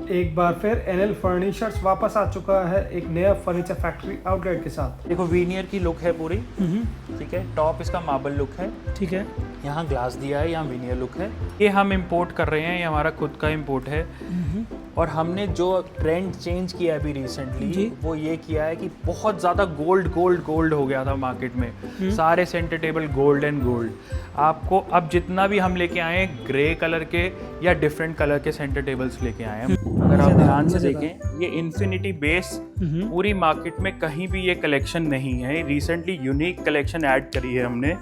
एक बार फिर NL furnitures वापस आ चुका है एक नया फर्नीचर फैक्ट्री आउटलेट के साथ। देखो वीनियर की लुक है पूरी, ठीक है। टॉप इसका मार्बल लुक है, ठीक है। यहाँ ग्लास दिया है, यहाँ वीनियर लुक है। ये हम इंपोर्ट कर रहे हैं, ये हमारा खुद का इंपोर्ट है। और हमने जो ट्रेंड चेंज किया है अभी रिसेंटली, वो ये किया है कि बहुत ज़्यादा गोल्ड गोल्ड गोल्ड हो गया था मार्केट में। सारे centre table gold and gold. आपको अब जितना भी हम लेके आए हैं ग्रे कलर के या डिफरेंट कलर के सेंटर टेबल्स लेके आए हैं। अगर आप ध्यान से देखें, ये इन्फिनिटी बेस पूरी मार्केट में कहीं भी ये कलेक्शन नहीं है। रिसेंटली यूनिक कलेक्शन ऐड करी है हमने।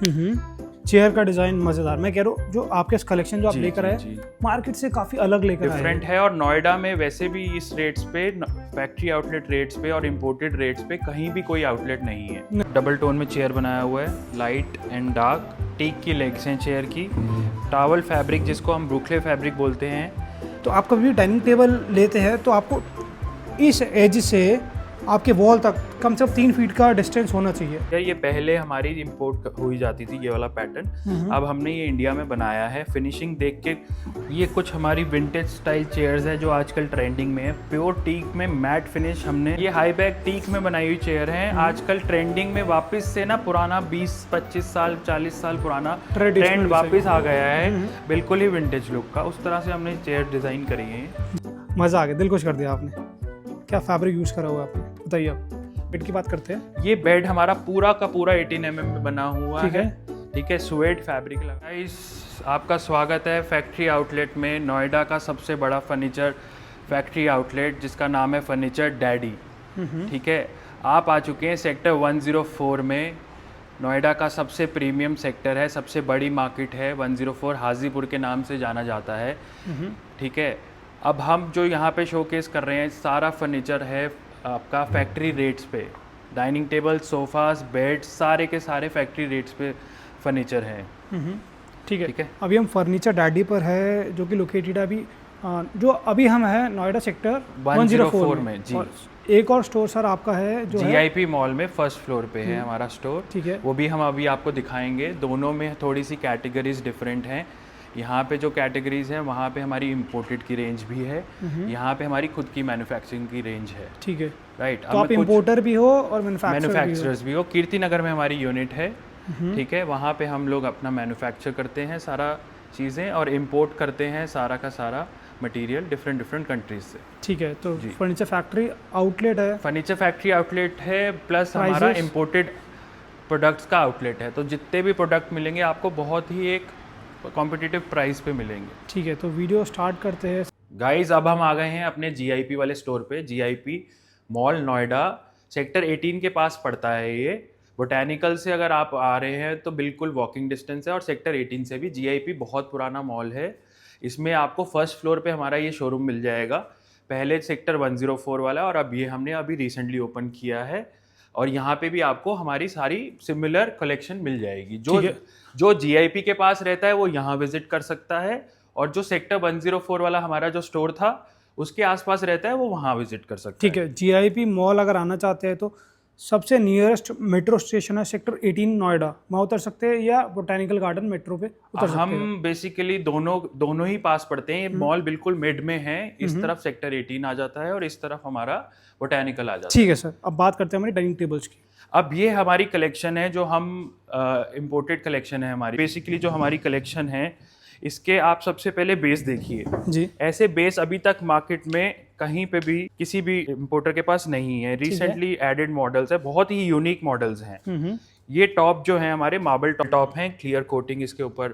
चेयर का डिजाइन मजेदार, मैं कह रहा हूँ जो आपके कलेक्शन जो आप लेकर आए मार्केट से काफी अलग लेकर आए, डिफरेंट है। और नोएडा में वैसे भी इस रेट्स पे, फैक्ट्री आउटलेट रेट्स पे और इम्पोर्टेड रेट्स पे कहीं भी कोई आउटलेट नहीं है। डबल टोन में चेयर बनाया हुआ है, लाइट एंड डार्क। टीक की लेग्स हैं चेयर की। टावल फैब्रिक जिसको हम ब्रुकले फैब्रिक बोलते हैं। तो आप कभी भी डाइनिंग टेबल लेते हैं तो आपको इस एज से आपके वॉल तक कम से कम 3 फीट का डिस्टेंस होना चाहिए। ये पहले हमारी इंपोर्ट हुई जाती थी ये वाला पैटर्न, अब हमने ये इंडिया में बनाया है। फिनिशिंग देख के ये कुछ हमारी विंटेज स्टाइल चेयर्स है जो आजकल ट्रेंडिंग में है। प्योर टीक में मैट फिनिश हमने, ये हाई बैक टीक में बनाई हुई चेयर है। आजकल ट्रेंडिंग में वापस से ना पुराना 20-25 साल 40 साल पुराना ट्रेंड वापस आ गया है, बिल्कुल ही विंटेज लुक का। उस तरह से हमने चेयर डिजाइन करी है। मजा आ गया, दिल खुश कर दिया आपने। क्या फैब्रिक यूज करा हुआ आपने, बताइए। आप बेड की बात करते हैं। ये बेड हमारा पूरा का पूरा 18 mm में बना हुआ है, ठीक है। स्वेट फैब्रिक लगा। आपका स्वागत है फैक्ट्री आउटलेट में, नोएडा का सबसे बड़ा फर्नीचर फैक्ट्री आउटलेट जिसका नाम है फर्नीचर डैडी, ठीक है। आप आ चुके हैं सेक्टर 104 में। नोएडा का सबसे प्रीमियम सेक्टर है, सबसे बड़ी मार्केट है। 104 हाजीपुर के नाम से जाना जाता है, ठीक है। अब हम जो यहाँ पे शोकेस कर रहे हैं सारा फर्नीचर है आपका फैक्ट्री रेट्स पे। डाइनिंग टेबल, सोफास, बेड्स सारे के सारे फैक्ट्री रेट्स पे फर्नीचर हैं, ठीक है। अभी हम फर्नीचर डैडी पर है जो कि लोकेटेड है अभी जो अभी हम है नोएडा सेक्टर 104 में जी। और एक और स्टोर सर आपका है जो GIP मॉल में फर्स्ट फ्लोर पे है हमारा स्टोर, ठीक है। वो भी हम अभी आपको दिखाएंगे। दोनों में थोड़ी सी कैटेगरीज डिफरेंट हैं। यहाँ पे जो कैटेगरीज हैं वहाँ पे हमारी इंपोर्टेड की रेंज भी है, यहाँ पे हमारी खुद की मैन्युफैक्चरिंग की रेंज है, ठीक है। राइट। तो आप इंपोर्टर भी हो और मैन्युफैक्चरर्स भी हो। कीर्ति नगर में हमारी यूनिट है, ठीक है। वहाँ पे हम लोग अपना मैन्युफैक्चर करते हैं सारा चीज़ें और इम्पोर्ट करते हैं सारा का सारा मटेरियल डिफरेंट कंट्रीज से, ठीक है। तो फर्नीचर फैक्ट्री आउटलेट है, फर्नीचर फैक्ट्री आउटलेट है, प्लस हमारा इम्पोर्टेड प्रोडक्ट्स का आउटलेट है। तो जितने भी प्रोडक्ट मिलेंगे आपको बहुत ही एक कॉम्पिटिटिव प्राइस पे मिलेंगे, ठीक है। तो वीडियो स्टार्ट करते हैं गाइस। अब हम आ गए हैं अपने GIP वाले स्टोर पे। GIP मॉल नोएडा सेक्टर 18 के पास पड़ता है। ये बोटैनिकल से अगर आप आ रहे हैं तो बिल्कुल वॉकिंग डिस्टेंस है, और सेक्टर 18 से भी। GIP बहुत पुराना मॉल है। इसमें आपको फर्स्ट फ्लोर पे हमारा ये शोरूम मिल जाएगा। पहले सेक्टर 104 वाला, और अब ये हमने अभी रिसेंटली ओपन किया है। और यहाँ पे भी आपको हमारी सारी सिमिलर कलेक्शन मिल जाएगी। जो GIP के पास रहता है वो यहाँ विजिट कर सकता है, और जो सेक्टर 104 वाला हमारा जो स्टोर था उसके आसपास रहता है वो वहाँ विजिट कर सकता है, ठीक है। GIP मॉल अगर आना चाहते हैं तो सबसे नियरेस्ट मेट्रो स्टेशन है सेक्टर 18 नोएडा, वहाँ उतर सकते हैं, या बोटैनिकल गार्डन मेट्रो पे उतर सकते हैं। हम बेसिकली दोनों ही पास पड़ते हैं। मॉल बिल्कुल मिड में है, इस तरफ सेक्टर 18 आ जाता है और इस तरफ हमारा बोटैनिकल आ जाता है, ठीक है सर। अब बात करते हैं हमारी डाइनिंग टेबल्स की। अब ये हमारी कलेक्शन है जो हम इम्पोर्टेड कलेक्शन है हमारी। बेसिकली जो हमारी कलेक्शन है इसके आप सबसे पहले बेस देखिए जी। ऐसे बेस अभी तक मार्केट में कहीं पे भी किसी भी इम्पोर्टर के पास नहीं है। रिसेंटली एडेड मॉडल्स है, बहुत ही यूनिक मॉडल्स हैं। ये टॉप जो है हमारे मार्बल टॉप हैं, क्लियर कोटिंग इसके ऊपर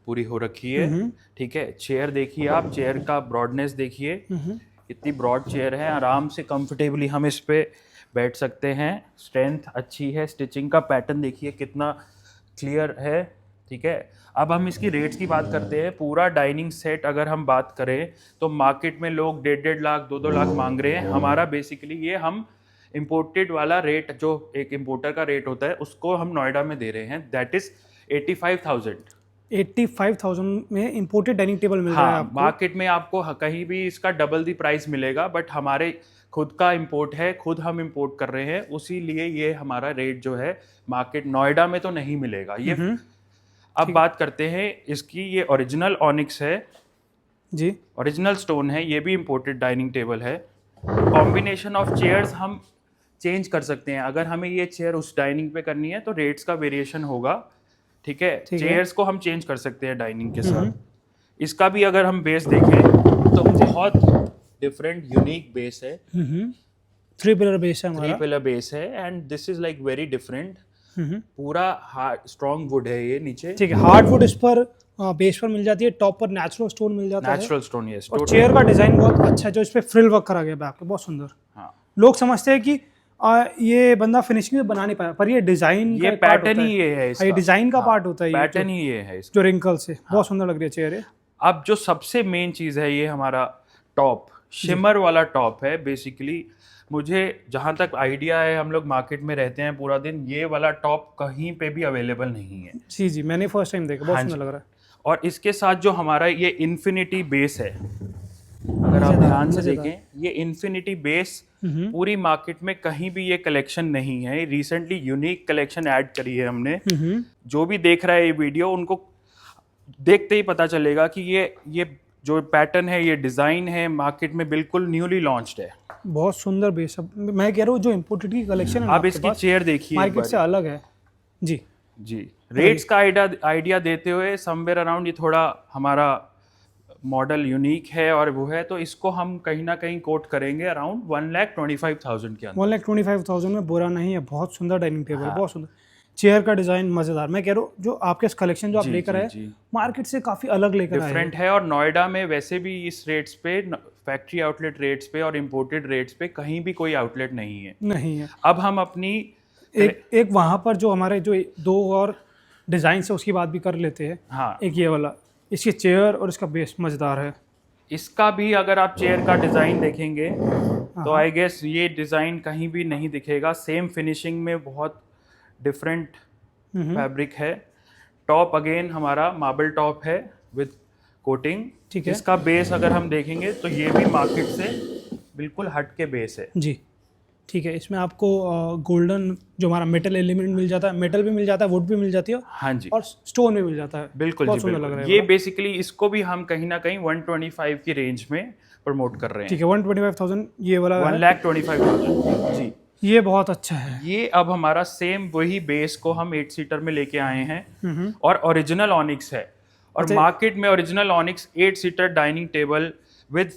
पूरी हो रखी है, ठीक है। चेयर देखिए आप, चेयर का ब्रॉडनेस देखिए, इतनी ब्रॉड चेयर है, आराम से कंफर्टेबली हम इस पे बैठ सकते हैं। स्ट्रेंथ अच्छी है, स्टिचिंग का पैटर्न देखिए कितना क्लियर है, ठीक है। अब हम इसकी रेट्स की बात करते हैं। पूरा डाइनिंग सेट अगर हम बात करें तो मार्केट में लोग 1.5 लाख 2-2 लाख मांग रहे हैं। हमारा बेसिकली ये हम इम्पोर्टेड वाला रेट, जो एक इम्पोर्टर का रेट होता है, उसको हम नोएडा में दे रहे हैं, दैट इज 85,000 में इम्पोर्टेड डाइनिंग टेबल मिल रहा है आपको। मार्केट में आपको कहीं भी इसका डबल दी प्राइस मिलेगा, बट हमारे खुद का इंपोर्ट है, खुद हम इंपोर्ट कर रहे हैं, उसी लिए ये हमारा रेट जो है मार्केट नोएडा में तो नहीं मिलेगा ये। अब बात करते हैं इसकी, ये ओरिजिनल ऑनिक्स है, जी, ओरिजिनल स्टोन है, ये भी इम्पोर्टेड डाइनिंग टेबल है। कॉम्बिनेशन ऑफ चेयर्स हम चेंज कर सकते हैं, अगर हमें ये चेयर उस डाइनिंग पे करनी है तो रेट्स का वेरिएशन होगा, ठीक है। ठीक है। चेयर्स को हम चेंज कर सकते हैं डाइनिंग के साथ। इसका भी अगर हम बेस देखें तो बहुत डिफरेंट यूनिक बेस है। 3 पिलर बेस है हमारा। 3 पिलर बेस है and this is like very different. पूरा हार्ड स्ट्रॉन्ग वुड है ये नीचे, ठीक है। हार्डवुड इस पर बेस पर मिल जाती है, टॉप पर नेचुरल स्टोन मिल जाता है। Natural stone, yes. और चेयर का डिजाइन बहुत अच्छा है, जो इस पे फ्रिल वर्क करा गया बैक पे, बहुत सुंदर। हाँ, लोग समझते हैं कि ये बंदा फिनिशिंग में बना नहीं पाया, पर ये डिजाइन ये पैटर्न ही ये है इसका। ये डिजाइन का पार्ट होता है, ये पैटर्न ही ये है इसका। जो रिंकल से बहुत सुंदर लग रही है चेयर है। अब जो सबसे मेन चीज है, ये हमारा टॉप, शिमर वाला टॉप है। बेसिकली मुझे जहां तक आइडिया है, हम लोग मार्केट में रहते हैं पूरा दिन, ये वाला टॉप कहीं पे भी अवेलेबल नहीं है। जी जी, मैंने फर्स्ट टाइम देखा, बहुत सुंदर लग रहा है। और इसके साथ जो हमारा ये इन्फिनिटी बेस है, अगर आप ध्यान से देखें, ये इन्फिनिटी बेस पूरी मार्केट में कहीं भी ये कलेक्शन नहीं है। रिसेंटली यूनिक कलेक्शन ऐड करी है हमने। जो भी देख रहा है ये वीडियो, उनको देखते ही पता चलेगा कि ये जो पैटर्न है, ये डिजाइन है, मार्केट में बिल्कुल न्यूली लॉन्च्ड है। बहुत सुंदर बेस है। मैं कह रहा हूँ जो इम्पोर्टेड की कलेक्शन है, आप इसकी चेयर देखिए, मार्केट से अलग है। जी जी, रेट्स का आइडिया देते हुए समवेयर अराउंड, ये थोड़ा हमारा मॉडल यूनिक है और वो है, तो इसको हम कहीं ना कहीं कोट करेंगे अराउंड 1,25,000 के अंदर। 1,25,000 में बुरा नहीं है, बहुत सुंदर डाइनिंग टेबल, बहुत सुंदर। चेयर का डिजाइन मजेदार। मैं कह रहा हूँ जो आपके कलेक्शन जो आप लेकर आए, मार्केट से काफी अलग लेकर आए, डिफरेंट है। और नोएडा में वैसे भी इस रेट्स पे, फैक्ट्री आउटलेट रेट्स पे और इम्पोर्टेड रेट्स पे कहीं भी कोई आउटलेट नहीं है। अब हम अपनी एक वहां पर जो हमारे जो 2 और डिजाइन है उसकी बात भी कर लेते हैं। हाँ, एक ये वाला, इसकी चेयर और इसका बेस मजेदार है। इसका भी अगर आप चेयर का डिजाइन देखेंगे तो आई गेस ये डिजाइन कहीं भी नहीं दिखेगा। सेम फिनिशिंग में बहुत डिफरेंट फैब्रिक है। टॉप अगेन हमारा मार्बल टॉप है विद कोटिंग, ठीक है। इसका बेस अगर हम देखेंगे तो ये भी मार्केट से बिल्कुल हट के बेस है। जी, ठीक है। इसमें आपको गोल्डन जो हमारा मेटल एलिमेंट मिल जाता है, मेटल भी मिल जाता है, वुड भी मिल जाती है, हाँ जी, और स्टोन भी मिल जाता है। बिल्कुल जी, बिल्कुल। ये बेसिकली इसको भी हम कहीं ना कहीं 125 की रेंज में प्रमोट कर रहे हैं। ठीक है, 125,000 ये वाला 1,25,000 जी, ये बहुत अच्छा है। ये अब हमारा सेम वही बेस को हम 8 सीटर में लेके आए हैं और ओरिजिनल ऑनिक्स है। और मार्केट में original onyx 8 seater dining table with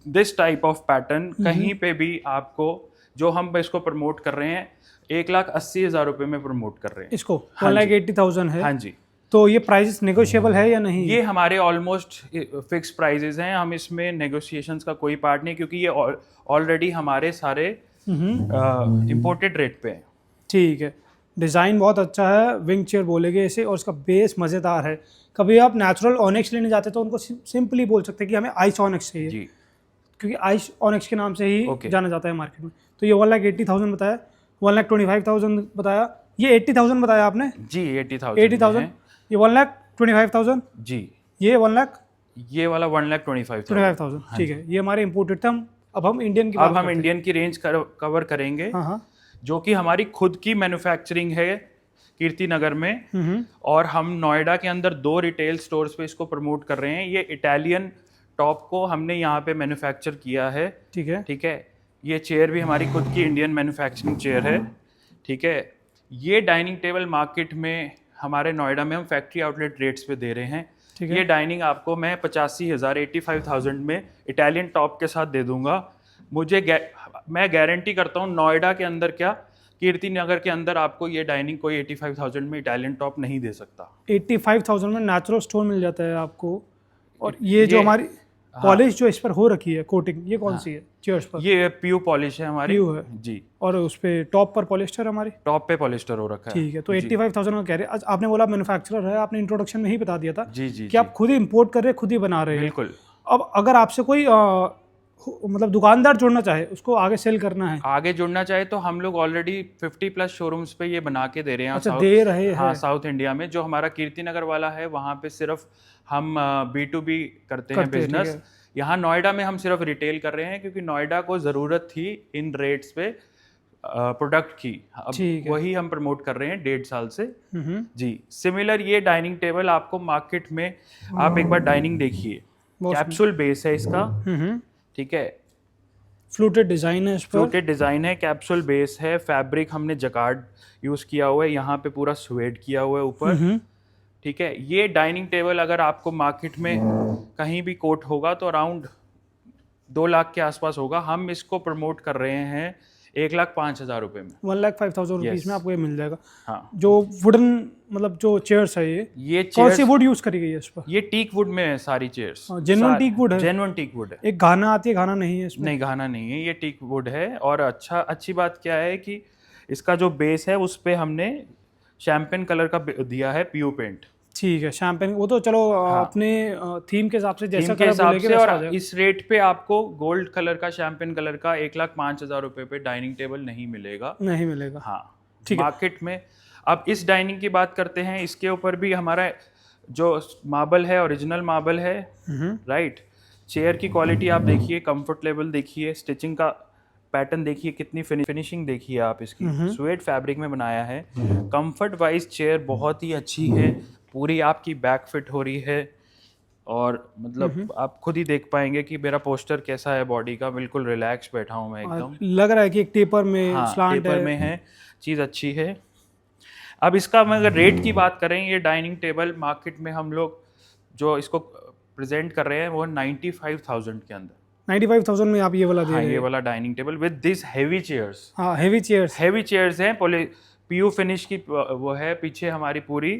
this type of pattern कहीं पे भी आपको, जो हम इसको प्रमोट कर रहे हैं, 1,80,000 रुपए में प्रमोट कर रहे हैं इसको। 1,80,000 है। हाँ जी। तो ये प्राइसेस नेगोशिएबल है या नहीं? ये हमारे ऑलमोस्ट फिक्स प्राइजेस हैं, हम इसमें नेगोशिएशंस का कोई पार्ट नहीं, क्योंकि ये ऑलरेडी हमारे सारे इम्पोर्टेड रेट पे है। ठीक है, डिज़ाइन बहुत अच्छा है, विंग चेयर बोलेंगे इसे, और इसका बेस मज़ेदार है। कभी आप नेचुरल ऑनिक्स लेने जाते तो उनको सिंपली बोल सकते हैं कि हमें आइस ऑनिक्स चाहिए जी, क्योंकि आइस ऑनिक्स के नाम से ही जाना जाता है मार्केट में। तो ये 1,80,000 बताया, 1,25,000 बताया, ये 80,000 बताया आपने जी। 80,000 ये 1,25,000 जी, ये 1 लाख, ये वाला 1,25,000 ठीक है। ये हमारे इम्पोर्टेड थे। अब हम इंडियन की अब हम इंडियन की रेंज कवर करेंगे, जो कि हमारी खुद की मैन्युफैक्चरिंग है कीर्ति नगर में, और हम नोएडा के अंदर 2 रिटेल स्टोर्स पे इसको प्रमोट कर रहे हैं। ये इटालियन टॉप को हमने यहाँ पे मैन्युफैक्चर किया है, ठीक है। ये चेयर भी हमारी खुद की इंडियन मैन्युफैक्चरिंग चेयर है, ठीक है। ये डाइनिंग टेबल मार्केट में हमारे नोएडा में हम फैक्ट्री आउटलेट रेट्स पे दे रहे हैं। ये डाइनिंग आपको मैं 85,000 85,000 में इटालियन टॉप के साथ दे दूंगा। मैं गारंटी करता हूँ नोएडा के अंदर क्या, कीर्ति नगर के अंदर आपको ये डाइनिंग कोई 85,000 में इटालियन टॉप नहीं दे सकता। 85,000 में नेचुरल स्टोन मिल जाता है आपको। और ये जो हमारी पॉलिश जो इस पर हो रखी है कोटिंग, ये कौन सी है चेयर्स पर? ये प्यू पॉलिश है हमारी, प्यू है जी। और उस पे टॉप पर पॉलिस्टर हमारी, टॉप पे पॉलिस्टर हो रखा है, ठीक है। तो 85,000 का कह रहे हैं। आपने बोला मैन्युफैक्चरर है, आपने इंट्रोडक्शन में ही बता दिया था जी जी कि आप खुद ही इंपोर्ट कर रहे हैं, खुद ही बना रहे हैं। बिल्कुल। अब अगर आपसे कोई मतलब दुकानदार जुड़ना चाहे, उसको आगे सेल करना है, आगे जुड़ना चाहे, तो हम लोग ऑलरेडी 50+ शोरूम्स पे ये बना के दे रहे हैं। अच्छा, दे रहे हैं। हाँ, साउथ इंडिया में जो हमारा कीर्ति नगर वाला है, वहाँ पे सिर्फ हम B2B करते हैं बिजनेस। यहाँ नोएडा में हम सिर्फ रिटेल कर रहे हैं, क्योंकि नोएडा को ज़रूरत थी इन रेट्स पे प्रोडक्ट की। अब वही हम प्रमोट कर रहे हैं 1.5 साल से जी। सिमिलर ये डाइनिंग टेबल आपको मार्केट में, आप एक बार डाइनिंग देखिए, कैप्सूल बेस है इसका, ठीक है, फ्लूटेड डिजाइन है इस पर, फ्लूटेड डिजाइन है, कैप्सूल बेस है, फैब्रिक हमने जकार्ड यूज किया हुआ है, यहाँ पे पूरा स्वेड किया हुआ है ऊपर, ठीक है। ये डाइनिंग टेबल अगर आपको मार्केट में कहीं भी कोट होगा तो अराउंड 2 लाख के आसपास होगा, हम इसको प्रमोट कर रहे हैं 1,05,000 रुपए में, 1,05,000 रुपीज Yes. में आपको ये मिल जाएगा। हाँ। जो वुडन मतलब जो चेयर्स है ये कौन सी चेयर्स, वुड यूज करी गई है इस पर? ये टीक वुड में है सारी चेयर्स, जेन्युइन टीक वुड है, जेन्युइन टीक वुड है, एक घाना आती है, घाना नहीं है इसमें? नहीं घाना नहीं है, ये टीक वुड है। और अच्छी बात क्या है कि इसका जो बेस है उस पे हमने शैम्पेन कलर का दिया है पीयू पेंट, ठीक है, शैम्पेन, वो तो चलो अपने थीम के हिसाब से जैसा थीम के कलर हिसाब बोलेंगे से। वैसा आ और जाएगा। इस रेट पे आपको गोल्ड कलर का, शैम्पेन कलर का 1,05,000 रुपए पे डाइनिंग टेबल नहीं मिलेगा, नहीं मिलेगा। हाँ, ठीक है। मार्केट में। अब इस डाइनिंग की बात करते हैं, इसके ऊपर भी हमारा जो मार्बल है ओरिजिनल मार्बल है, राइट। चेयर की क्वालिटी आप देखिए, कंफर्ट लेवल देखिए, स्टिचिंग का पैटर्न देखिए, कितनी फिनिशिंग देखिए आप इसकी, स्वेड फैब्रिक में बनाया है। कंफर्ट वाइज चेयर बहुत ही अच्छी है, पूरी आपकी बैक फिट हो रही है, और मतलब आप खुद ही देख पाएंगे कि मेरा पोस्टर कैसा है बॉडी का, बिल्कुल रिलैक्स बैठा हूँ मैं एकदम, लग रहा है कि एक टेपर में, हाँ, स्लांट टेपर में है, चीज़ अच्छी है। अब इसका मैं अगर रेट की बात करें, ये डाइनिंग टेबल मार्केट में हम लोग जो इसको प्रेजेंट कर रहे हैं वो 95,000 के अंदर, 95,000 में आप ये वाला दे हाँ, रहे ये हैं? वाला dining table with this heavy chairs, हाँ, हेवी चेयर्स, हैवी चेयर्स हैं, पीयू फिनिश की वो है पीछे हमारी पूरी,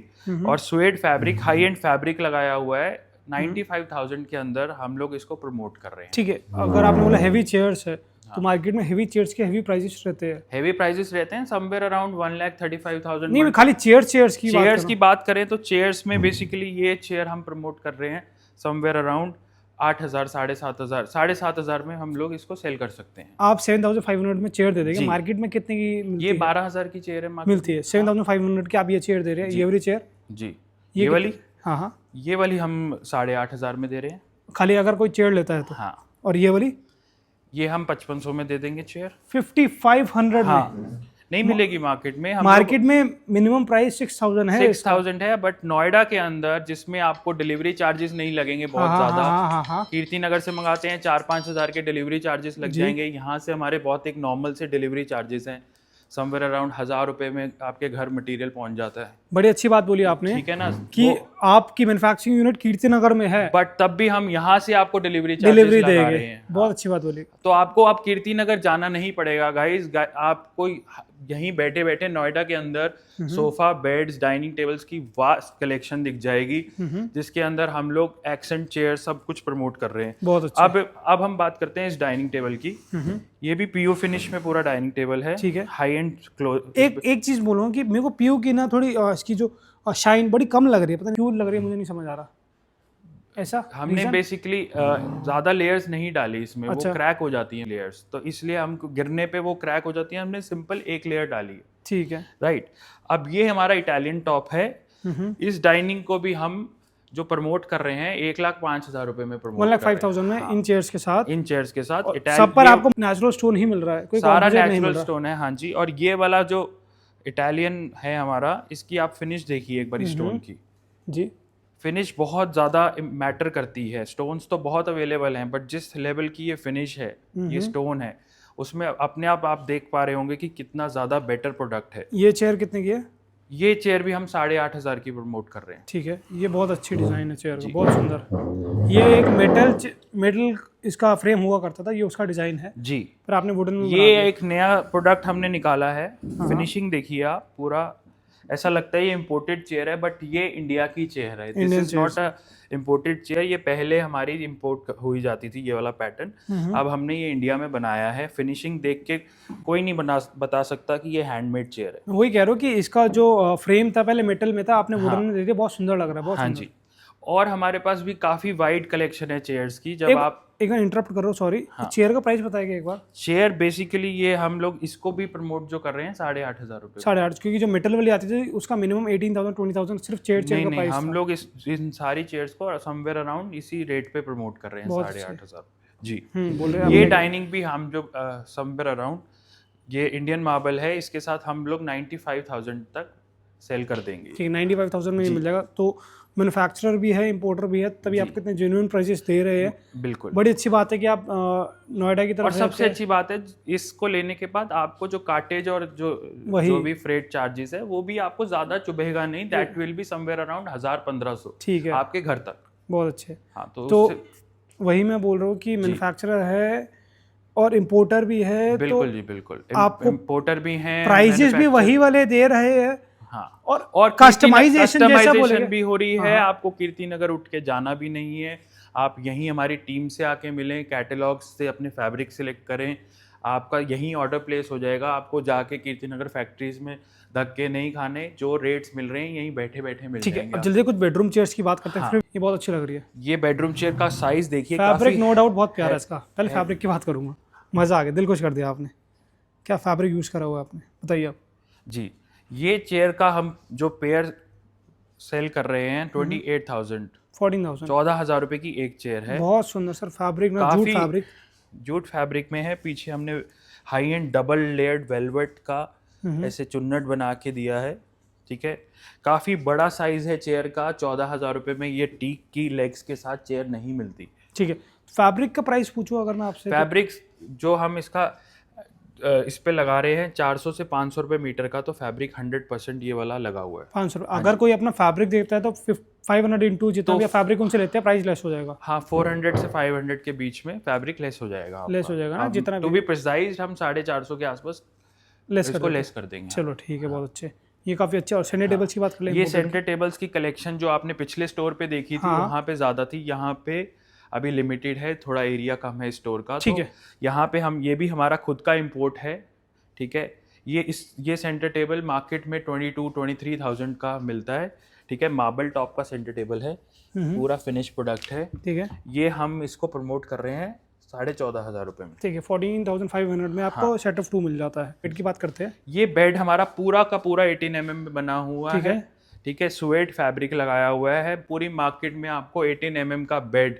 और swayed fabric, high and fabric लगाया हुआ है। 95,000 के अंदर हम लोग इसको प्रमोट कर रहे हैं। ठीक है। अगर आपने बोला हैवी चेयर्स है, तो मार्केट में हैवी चेयर्स के हैवी प्राइसेस रहते हैं? हेवी प्राइसेस रहते हैं समवेयर अराउंड 1,35,000। नहीं, मैं खाली चेयर्स की बात चेयर्स की बात करें तो चेयर्स में बेसिकली ये चेयर हम प्रमोट कर रहे हैं समवेयर अराउंड 8,000, 7,500, 7,500 में हम लोग इसको सेल कर सकते हैं। आप 7,500 में चेयर दे देंगे, जी। मार्केट में कितने की मिलती ये है? 12,000 की चेयर है मार्केट मिलती है 7,500 की, आप ये चेयर दे रहे हैं, ये वाली चेयर? जी, ये ये वाली, हाँ हाँ, ये वाली हम 8,500 में दे रहे हैं, खाली अगर कोई चेयर लेता है तो? हाँ। और ये वाली ये हम 5,500 में दे देंगे चेयर, 5,500 हाँ, में? नहीं मिलेगी मार्केट में। हम मार्केट में मिनिमम प्राइस 6,000 है। 6,000 है, बट नोएडा के अंदर जिसमें आपको डिलीवरी चार्जेस नहीं लगेंगे बहुत ज्यादा, हाँ। कीर्ति नगर से मंगाते हैं 4-5 हज़ार के डिलीवरी चार्जेस लग जाएंगे, यहाँ से हमारे बहुत एक नॉर्मल से डिलीवरी चार्जेस हैं, समवेयर अराउंड 1,000 रुपए में आपके घर मटेरियल पहुंच जाता है। बड़ी अच्छी बात बोली आपने, ठीक है ना, कि आपकी मैन्युफैक्चरिंग यूनिट कीर्ति नगर में है, बट तब भी हम यहाँ से आपको डिलीवरी डिलीवरी लगा रहे देंगे। हैं। बहुत अच्छी बात बोली। तो आपको आप कीर्ति नगर जाना नहीं पड़ेगा गाइस, आपको यहीं बैठे बैठे नोएडा के अंदर सोफा, बेड्स, डाइनिंग टेबल्स की वास्ट कलेक्शन दिख जाएगी, जिसके अंदर हम लोग एक्सेंट चेयर सब कुछ प्रमोट कर रहे हैं। बहुत अच्छा। अब हम बात करते हैं इस डाइनिंग टेबल की। ये भी पीयू फिनिश में पूरा डाइनिंग टेबल है, ठीक है। High and close. एक चीज बोलूँ कि मेरे को पीयू की ना थोड़ी इसकी जो शाइन बड़ी कम लग रही है, पता नहीं क्यों लग रही है, मुझे नहीं समझ आ रहा। ऐसा हमने बेसिकली ज्यादा लेयर्स नहीं डाली इसमें, अच्छा। वो क्रैक हो जाती हैं लेयर्स, तो इसलिए हमको गिरने पे वो क्रैक हो जाती है, हमने सिंपल एक लेयर डाली है। ठीक है, राइट। अब ये हमारा इटालियन टॉप है, इस डाइनिंग को भी हम जो प्रमोट कर रहे हैं 1,05,000 रुपए में प्रमोट 1,05,000 में इन चेयर्स के साथ, इन चेयर्स के साथ। सब पर आपको नेचुरल स्टोन ही मिल रहा है, कोई सारा composite नहीं मिल नेचुरल रहा। स्टोन है, हाँ जी। और ये वाला जो इटालियन है हमारा, इसकी आप फिनिश देखिए एक बार स्टोन की, जी, फिनिश बहुत ज़्यादा मैटर करती है। स्टोन्स तो बहुत अवेलेबल हैं, बट जिस लेवल की ये फिनिश है, ये स्टोन है, उसमें अपने आप देख पा रहे होंगे कि कितना ज़्यादा बेटर प्रोडक्ट है। ये चेयर कितने की है? ये चेयर भी हम 8,500 की प्रमोट कर रहे हैं। ठीक है, ये बहुत अच्छी डिज़ाइन है चेयर का, बहुत सुंदर। ये एक मेटल इसका फ्रेम हुआ करता था, ये उसका डिज़ाइन है, जी। पर आपने वुडन में ये एक नया प्रोडक्ट हमने निकाला है, फिनिशिंग देखिए आप, पूरा ऐसा लगता है ये इम्पोर्टेड चेयर है, बट ये इंडिया की चेयर है। This is not a imported chair, ये पहले हमारी इम्पोर्ट हुई जाती थी, ये वाला पैटर्न। अब हमने ये इंडिया में बनाया है। फिनिशिंग देख के कोई नहीं बता सकता कि ये हैंडमेड चेयर है। वही कह रहा हूँ कि इसका जो फ्रेम था पहले मेटल में था, आपने वुडन में दे दिया, बहुत सुंदर लग रहा है, बहुत हाँ सुंदर। जी। और हमारे पास भी काफी वाइड कलेक्शन है चेयर्स की। जब आप एक बार इंटरप्ट कर रहा हूँ, सॉरी, चेयर का प्राइस बताएगा एक बार? चेयर बेसिकली ये हम लोग इसको भी प्रमोट जो कर रहे हैं 8,500 रुपए। 8,500, क्योंकि जो मेटल वाली आती थी उसका मिनिमम 18,000 20,000 सिर्फ चेयर का नहीं, प्राइस हम लोग इन सारी चेयर्स को समवेयर अराउंड इसी रेट पे प्रमोट कर रहे हैं, 8,500 जी। बोल रहे हैं ये डाइनिंग भी हम जो समवेयर अराउंड, ये इंडियन मार्बल है, इसके साथ हम लोग 95,000 तक सेल कर देंगे। ठीक है, 95,000 में ये मिल जाएगा। तो मैन्युफैक्चरर भी है, इंपोर्टर भी है, तभी आप कितने जेन्युइन प्राइसेस दे रहे हैं। बिल्कुल, बड़ी अच्छी बात है कि आप नोएडा की तरफ और सबसे अच्छी बात है इसको लेने के बाद आपको जो कार्टेज और जो भी फ्रेट चार्जेस है वो भी आपको ज्यादा चुभेगा नहीं। That will be somewhere around 1000-1500, ठीक है, आपके घर तक। बहुत अच्छे। हाँ, तो वही मैं बोल रहा हूँ कि मैन्युफैक्चरर है और इंपोर्टर भी है। बिल्कुल तो जी, बिल्कुल, आपको इंपोर्टर भी हैं, प्राइजेस भी वही वाले दे रहे हैं। हाँ, और कस्टमाइजेशन भी हो रही है। आपको कीर्ति नगर उठ के जाना भी नहीं है, आप यहीं हमारी टीम से आके मिलें, कैटलॉग्स से अपने फैब्रिक सिलेक्ट करें, आपका यहीं ऑर्डर प्लेस हो जाएगा। आपको जाके कीर्ति नगर फैक्ट्रीज में धक्के नहीं खाने, जो रेट्स मिल रहे हैं यहीं बैठे बैठे मिल जाएंगे। ठीक है, जल्दी कुछ बेडरूम चेयर्स की बात करते हैं। फिर ये बहुत अच्छी लग रही है, ये बेडरूम चेयर का साइज देखिए, फैब्रिक नो डाउट बहुत प्यारा है इसका। पहले फैब्रिक की बात करूंगा, मजा आ गया, दिल खुश कर दिया आपने। क्या फैब्रिक यूज करा हुआ है आपने, बताइए आप। जी, ये चेयर का हम जो पेयर सेल कर रहे हैं 14,000 रुपए की एक चेयर है। बहुत सुंदर सर फैब्रिक में, जूट फैब्रिक, जूट फैब्रिक में है। पीछे हमने high and double layered velvet का ऐसे चुन्नट बना के दिया है। ठीक है, काफी बड़ा साइज है चेयर का। 14,000 रुपए में ये टीक की लेग्स के साथ चेयर नहीं मिलती। ठीक है, फैब्रिक का प्राइस पूछूं अगर मैं आपसे? फैब्रिक जो हम इसका इस पे लगा रहे हैं 400 से 500 रुपए मीटर का, तो फैब्रिक 100% ये वाला लगा हुआ है। 500 अगर कोई अपना फैब्रिक देखता है तो 500 इंटू जितना भी फैब्रिक उनसे लेते हैं प्राइस लेस हो जाएगा। हाँ, 400 से 500 के बीच में फैब्रिक लेस हो जाएगा। लेस हो जाएगा ना, जितना तो भी प्रिसाइज हम 450 के आसपास लेस कर देंगे। चलो ठीक है, बहुत अच्छे। ये काफी अच्छा। और सेंटर टेबल्स की बात कर ले। ये सेंटर टेबल्स की कलेक्शन जो आपने पिछले स्टोर पे देखी थी, वहाँ पे ज्यादा थी, यहाँ पे अभी लिमिटेड है, थोड़ा एरिया कम है स्टोर का। ठीक है, यहाँ पे हम, ये भी हमारा खुद का इंपोर्ट है। ठीक है, ये सेंटर टेबल मार्केट में 22-23,000 का मिलता है। ठीक है, मार्बल टॉप का सेंटर टेबल है, पूरा फिनिश प्रोडक्ट है। ठीक है, ये हम इसको प्रमोट कर रहे हैं 14,500 रुपए में। ठीक है, 14,500 में आपको सेट ऑफ 2 मिल जाता है। बेड की बात करते हैं। ये बेड हमारा पूरा का पूरा 18 mm में बना हुआ है। ठीक है, स्वेट फैब्रिक लगाया हुआ है। पूरी मार्केट में आपको 18 mm का बेड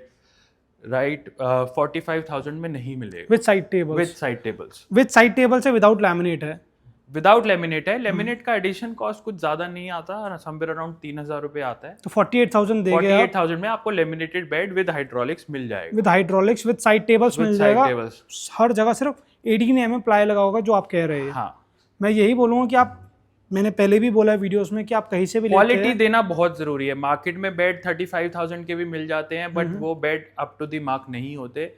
45,000 में नहीं मिलेगा। विद साइड टेबल्स है, विदाउट लैमिनेट है। विदाउट लेमिनेट है। लेमिनेट का एडिशन कॉस्ट कुछ ज्यादा नहीं आता, समवेयर अराउंड 3,000 रुपए आता है। तो 48,000 देंगे। 48,000 में आपको लेमिनेटेड बेड विद हाइड्रोलिक्स मिल जाएगा। With hydraulics, with side tables मिल जाएगा। हर जगह सिर्फ 18 mm प्लाई लगा होगा, जो आप कह रहे हैं। हाँ, मैं यही बोलूंगा कि आप, मैंने पहले भी बोला है वीडियोस में कि आप कहीं से भी क्वालिटी देना बहुत जरूरी है। मार्केट में बेड 35,000 के भी मिल जाते हैं, बट वो bed up to the mark नहीं होते।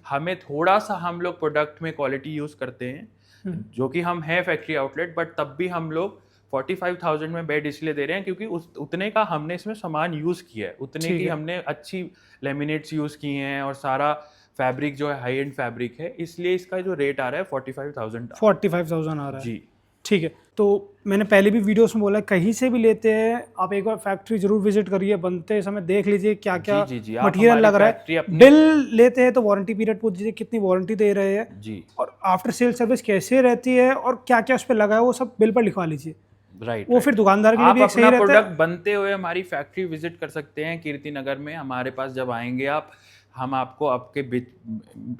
हमें थोड़ा सा, हम लोग प्रोडक्ट में क्वालिटी यूज करते हैं, जो कि हम हैं फैक्ट्री आउटलेट, बट तब भी हम लोग 45,000 में बेड इसलिए दे रहे हैं क्योंकि उतने का हमने इसमें सामान यूज किया है, उतने की हमने अच्छी लेमिनेट्स यूज किए हैं, और सारा फैब्रिक जो है हाई एंड फैब्रिक है, इसलिए इसका जो रेट आ रहा है 45,000 आ रहा है जी। ठीक है, तो मैंने पहले भी वीडियोस में बोला है, कहीं से भी लेते हैं आप एक बार फैक्ट्री जरूर विजिट करिए, बनते समय देख लीजिए क्या क्या मटेरियल लग रहा है। बिल लेते हैं तो वारंटी पीरियड पूछ लीजिए कितनी वारंटी दे रहे हैं जी, और आफ्टर सेल सर्विस कैसे रहती है और क्या क्या उस पर लगा है वो सब बिल पर लिखवा लीजिए। राइट, वो फिर दुकानदार के लिए भी सही रहता है। प्रोडक्ट बनते हुए हमारी फैक्ट्री विजिट कर सकते हैं कीर्ति नगर में। हमारे पास जब आएंगे आप, हम आपको आपके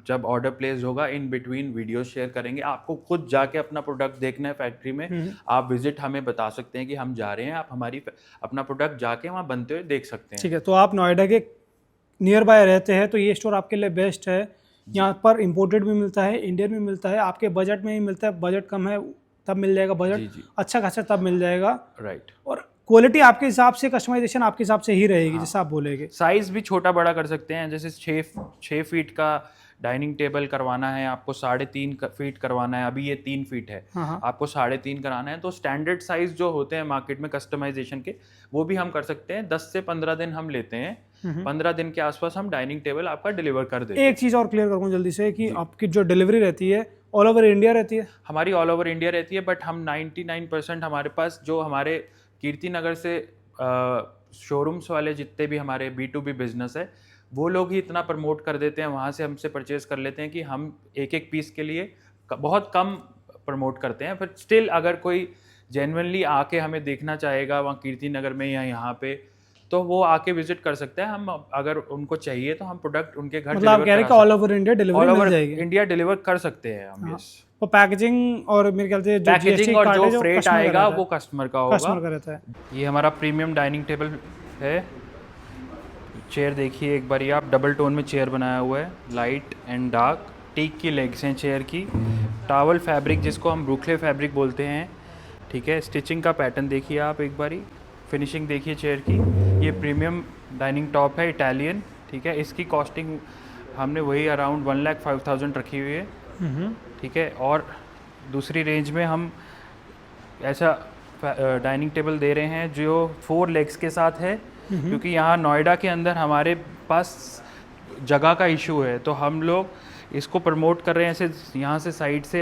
जब ऑर्डर प्लेस होगा इन बिटवीन वीडियो शेयर करेंगे। आपको खुद जाके अपना प्रोडक्ट देखना है फैक्ट्री में, आप विजिट हमें बता सकते हैं कि हम जा रहे हैं, आप हमारी अपना प्रोडक्ट जाके वहाँ बनते हुए देख सकते हैं। ठीक है, तो आप नोएडा के नियर बाय रहते हैं तो ये स्टोर आपके लिए बेस्ट है। यहाँ पर इम्पोर्टेड भी मिलता है, इंडियन भी मिलता है, आपके बजट में ही मिलता है। बजट कम है तब मिल जाएगा, बजट अच्छा खासा तब मिल जाएगा। राइट, और क्वालिटी आपके हिसाब से, कस्टमाइजेशन आपके हिसाब से ही रहेगी। जैसा आप बोलेंगे साइज भी छोटा बड़ा कर सकते हैं। जैसे 6 फीट का डाइनिंग टेबल करवाना है आपको, 3.5 फीट करवाना है, अभी ये 3 फीट है, आपको 3.5 कराना है, तो स्टैंडर्ड साइज जो होते हैं मार्केट में कस्टमाइजेशन के, वो भी हम कर सकते हैं। 10 से 15 दिन हम लेते हैं। 15 दिन के आसपास हम डाइनिंग टेबल आपका डिलीवर कर देते हैं। एक चीज़ और क्लियर करूँ जल्दी से कि आपकी जो डिलीवरी रहती है ऑल ओवर इंडिया रहती है? हमारी ऑल ओवर इंडिया रहती है, बट हम 99% हमारे पास जो हमारे कीर्ति नगर से शोरूम्स वाले जितने भी हमारे B2B बिजनेस है, वो लोग ही इतना प्रमोट कर देते हैं, वहाँ से हमसे परचेज कर लेते हैं कि हम एक पीस के लिए बहुत कम प्रमोट करते हैं। फिर स्टिल अगर कोई जेन्युइनली आके हमें देखना चाहेगा वहाँ कीर्ति नगर में या यहाँ पे, तो वो आके विजिट कर सकते हैं। हम अगर उनको चाहिए तो हम प्रोडक्ट उनके घर मतलब आप कह रहे हैं कि ऑल ओवर इंडिया डिलीवरी मिल जाएगी? इंडिया डिलीवर कर सकते हैं हम। यस, वो पैकेजिंग और मेरे ख्याल से जो पैकेजिंग और जो फ्रेट आएगा वो कस्टमर का होगा। कस्टमर का रहता है। ये हमारा प्रीमियम डाइनिंग टेबल है, चेयर देखिए एक बार, आप डबल टोन में चेयर बनाया हुआ है, लाइट एंड डार्क। टीक की लेग्स हैं चेयर की, टावल फैब्रिक जिसको हम ब्रुकले फैब्रिक बोलते हैं, ठीक है। स्टिचिंग का पैटर्न देखिए आप एक बारी, फिनिशिंग देखिए चेयर की। ये प्रीमियम डाइनिंग टॉप है इटालियन, ठीक है। इसकी कॉस्टिंग हमने वही अराउंड 1,05,000 रखी हुई है, ठीक है। और दूसरी रेंज में हम ऐसा डाइनिंग टेबल दे रहे हैं जो 4 लेग्स के साथ है, क्योंकि यहाँ नोएडा के अंदर हमारे पास जगह का इशू है, तो हम लोग इसको प्रमोट कर रहे हैं। ऐसे यहाँ से साइड से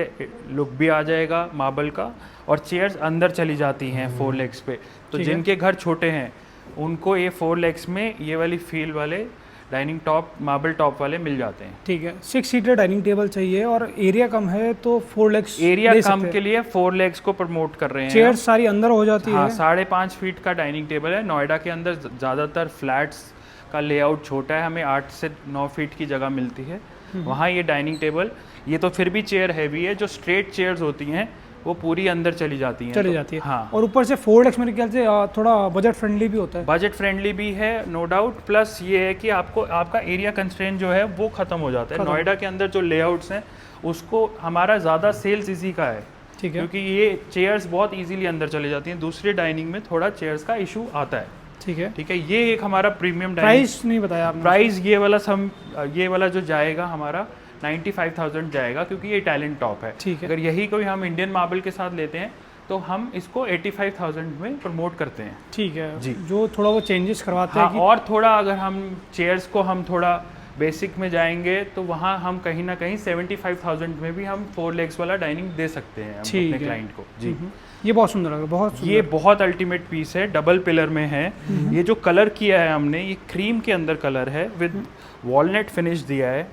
लुक भी आ जाएगा मार्बल का, और चेयर्स अंदर चली जाती हैं 4 लेग्स पे। तो जिनके घर छोटे हैं उनको ये 4 लेग्स में ये वाली फील वाले डाइनिंग टॉप, मार्बल टॉप वाले मिल जाते हैं, ठीक है। 6 सीटर डाइनिंग टेबल चाहिए और एरिया कम है तो 4 लेग्स एरिया कम के लिए 4 लेग्स को प्रमोट कर रहे हैं। चेयर सारी अंदर हो जाती है। 5.5 फीट का डाइनिंग टेबल है। नोएडा के अंदर ज़्यादातर फ्लैट्स का लेआउट छोटा है, हमें 8 से 9 फीट की जगह मिलती है। वहाँ ये डाइनिंग टेबल, ये तो फिर भी चेयर हैवी है, जो स्ट्रेट चेयर्स होती हैं वो पूरी अंदर चली जाती हैं। हाँ। और ऊपर से 4 लेग्स मेरे ख्याल से थोड़ा बजट फ्रेंडली भी होता है। बजट फ्रेंडली भी है नो डाउट, प्लस ये है कि आपको आपका एरिया कंस्ट्रेंट जो है वो खत्म हो जाता है। नोएडा के अंदर जो लेआउट्स हैं उसको हमारा ज़्यादा सेल्स इसी का है, ठीक है, क्योंकि ये चेयर्स बहुत इजीली अंदर चले जाती हैं। दूसरे डाइनिंग में थोड़ा चेयर्स का इशू आता है, ठीक है, ठीक है। ये एक हमारा प्रीमियम प्राइस नहीं बताया आपने। प्राइस ये वाला जो जाएगा हमारा 95,000 जाएगा, क्योंकि ये इटालियन टॉप है, ठीक है। अगर यही कोई हम इंडियन मार्बल के साथ लेते हैं तो हम इसको 85,000 में प्रमोट करते हैं, ठीक है जी। जो थोड़ा वो चेंजेस करवाते हाँ, हैं कि... और थोड़ा अगर हम चेयर्स को हम थोड़ा बेसिक में जाएंगे तो वहाँ हम कहीं ना कहीं 75,000 में भी हम 4 लेग्स वाला डाइनिंग दे सकते हैं अपने क्लाइंट को, जी। ये बहुत सुंदर है, बहुत सुंदर। ये बहुत अल्टीमेट पीस है, डबल पिलर में है। ये जो कलर किया है हमने, ये क्रीम के अंदर कलर है विद वॉलनट फिनिश दिया है,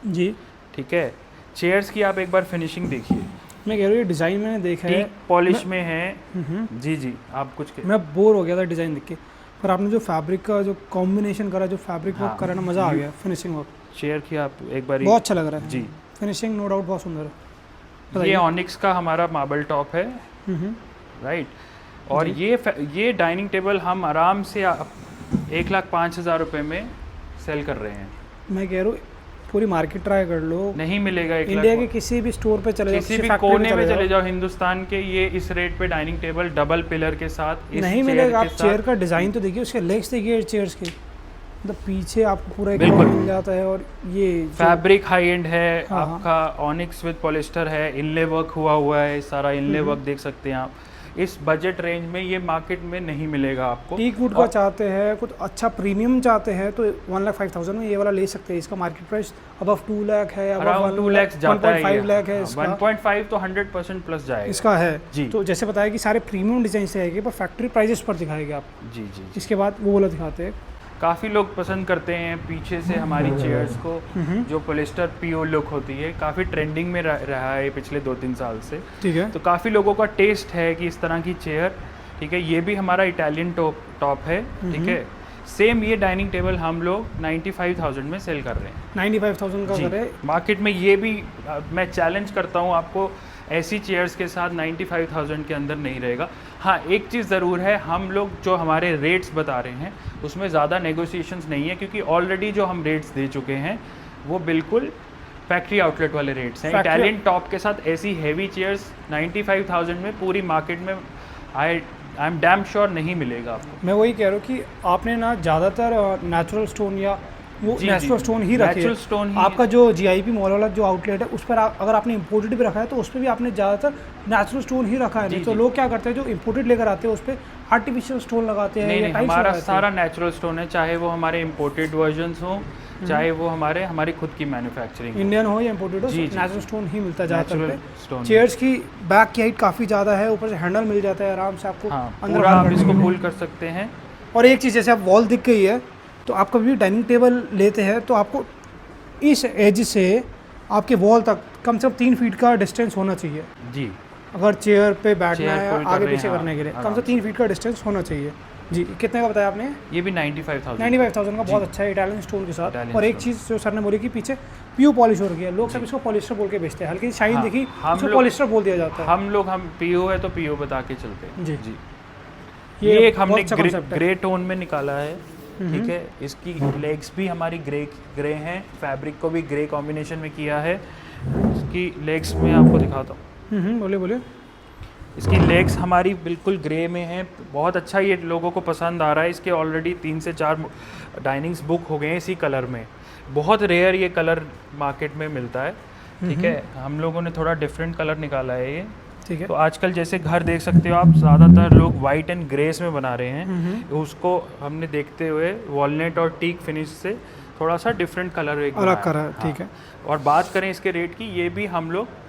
जी, ठीक है। चेयर्स की आप एक बार फिनिशिंग देखिए, मैं कह रहा हूँ डिज़ाइन मैंने देखा है, पॉलिश में है, जी जी। आप कुछ मैं बोर हो गया था डिज़ाइन देख के, पर आपने जो फैब्रिक का जो कॉम्बिनेशन करा, जो फैब्रिक वर्क करा ना, मज़ा आ गया। फिनिशिंग वर्क चेयर की आप एक बार बहुत अच्छा लग रहा है, जी। फिनिशिंग नो डाउट बहुत सुंदर है। ये ऑनिक्स का हमारा मार्बल टॉप है, राइट। और ये डाइनिंग टेबल हम आराम से 1,05,000 रुपये में सेल कर रहे हैं। मैं कह रहा हूँ पूरी मार्केट ट्राई कर लो, नहीं मिलेगा। इंडिया के किसी भी स्टोर पे चले जाओ, किसी भी कोने में चले जाओ हिंदुस्तान के, ये इस रेट पे डाइनिंग टेबल डबल पिलर के साथ नहीं मिलेगा। आप चेयर का डिज़ाइन तो देखिए, उसके लेग्स देखिए चेयर्स के, मतलब पीछे आपको पूरा एक मिल जाता है। और ये फैब्रिक हाई एंड है आपका, ऑनिक्स विद पॉलिस्टर है, इनले वर्क हुआ है, सारा इनले वर्क देख सकते हैं आप। इस बजट रेंज में ये मार्केट में नहीं मिलेगा आपको। टीक वुड का चाहते हैं, कुछ अच्छा प्रीमियम चाहते हैं तो 1,05,000 में ये वाला ले सकते हैं। इसका मार्केट प्राइस अबव 2 लाख है, अराउंड 2 लाख जाता है, 1.5 लाख है इसका। 1.5 तो 100% प्लस जाएगा इसका है जी। तो जैसे बताया कि सारे प्रीमियम डिजाइन से आएंगे, पर फैक्ट्री प्राइजेस पर दिखाएंगे आप, जी जी। इसके बाद वो वाला दिखाते हैं। काफ़ी लोग पसंद करते हैं पीछे से हमारी चेयर्स को, जो पॉलिस्टर पीओ लुक होती है, काफ़ी ट्रेंडिंग में रहा है पिछले 2-3 साल से, ठीक है। तो काफ़ी लोगों का टेस्ट है कि इस तरह की चेयर, ठीक है। ये भी हमारा इटालियन टॉप है, ठीक है। सेम ये डाइनिंग टेबल हम लोग 95,000 में सेल कर रहे हैं। 95,000 का कर रहे हैं मार्केट में। ये भी मैं चैलेंज करता हूँ आपको, ऐसी चेयर्स के साथ 95,000 के अंदर नहीं रहेगा। हाँ, एक चीज़ ज़रूर है, हम लोग जो हमारे रेट्स बता रहे हैं उसमें ज़्यादा नेगोशिएशंस नहीं है, क्योंकि ऑलरेडी जो हम रेट्स दे चुके हैं वो बिल्कुल फैक्ट्री आउटलेट वाले रेट्स हैं। इटालियन टॉप के साथ ऐसी हैवी चेयर्स 95,000 में पूरी मार्केट में आई एम डैम श्योर नहीं मिलेगा आपको। मैं वही कह रहा हूँ कि आपने ना ज़्यादातर नेचुरल स्टोन या वो नेचुरल स्टोन ही रखे है। आपका जो जीआईपी मॉल वाला जो आउटलेट है उस पर अगर आपने इंपोर्टेड भी रखा है तो उस पर भी आपने ज़्यादातर नेचुरल स्टोन ही रखा है। नहीं तो लोग क्या करते हैं, जो इंपोर्टेड लेकर आते हैं उस पर आर्टिफिशियल स्टोन लगाते हैं। नहीं, हमारा सारा नेचुरल स्टोन है, चाहे वो हमारे इंपोर्टेड वर्जन्स हो, चाहे वो हमारी खुद की मैन्युफैक्चरिंग, इंडियन हो या इंपोर्टेड हो, नेचुरल स्टोन ही मिलता है ज़्यादातर। स्टोन। चेयर्स की बैक की हाइट काफ़ी ज़्यादा है, ऊपर से हैंडल मिल जाता है आराम से आपको, पूरा आप इसको पुल कर सकते हैं। और एक चीज़, जैसे आप वॉल दिख गई है तो आप कभी भी डाइनिंग टेबल लेते हैं तो आपको इस एज से आपके वॉल तक कम से कम 3 फीट का डिस्टेंस होना चाहिए जी। अगर चेयर पे बैठना है आगे पीछे हाँ, करने के लिए कम से 3 फीट का डिस्टेंस होना चाहिए जी। कितने का बताया आपने? ये भी 95,000 का बहुत अच्छा है इटालियन स्टोन के साथ। और एक चीज़ जो सर ने बोली कि पीछे पीओ पॉलिश हो रही है, लोग सब इसको पॉलिस्टर बोल के बेचते हैं, हल्की शाइन देखी इसको पॉलिस्टर बोल दिया जाता है। हम पीओ है तो पीओ बता के चलते हैं जी जी। ये एक हमने ग्रे टोन में निकाला है, ठीक है। इसकी लेग्स भी हमारी ग्रे हैं, फैब्रिक को भी ग्रे कॉम्बिनेशन में किया है। इसकी लेग्स में आपको दिखाता हूँ। बोलिए बोलिए। इसकी लेग्स हमारी बिल्कुल ग्रे में है, बहुत अच्छा ये लोगों को पसंद आ रहा है। इसके ऑलरेडी 3 से 4 डाइनिंग्स बुक हो गए हैं इसी कलर में। बहुत रेयर ये कलर मार्केट में मिलता है, ठीक है। हम लोगों ने थोड़ा डिफरेंट कलर निकाला है ये, ठीक है। तो आजकल जैसे घर देख सकते हो आप, ज़्यादातर लोग वाइट एंड ग्रेस में बना रहे हैं। उसको हमने देखते हुए वॉलनट और टीक फिनिश से थोड़ा सा डिफरेंट कलर अलग करा है, ठीक है। और बात करें इसके रेट की, ये भी हम लोग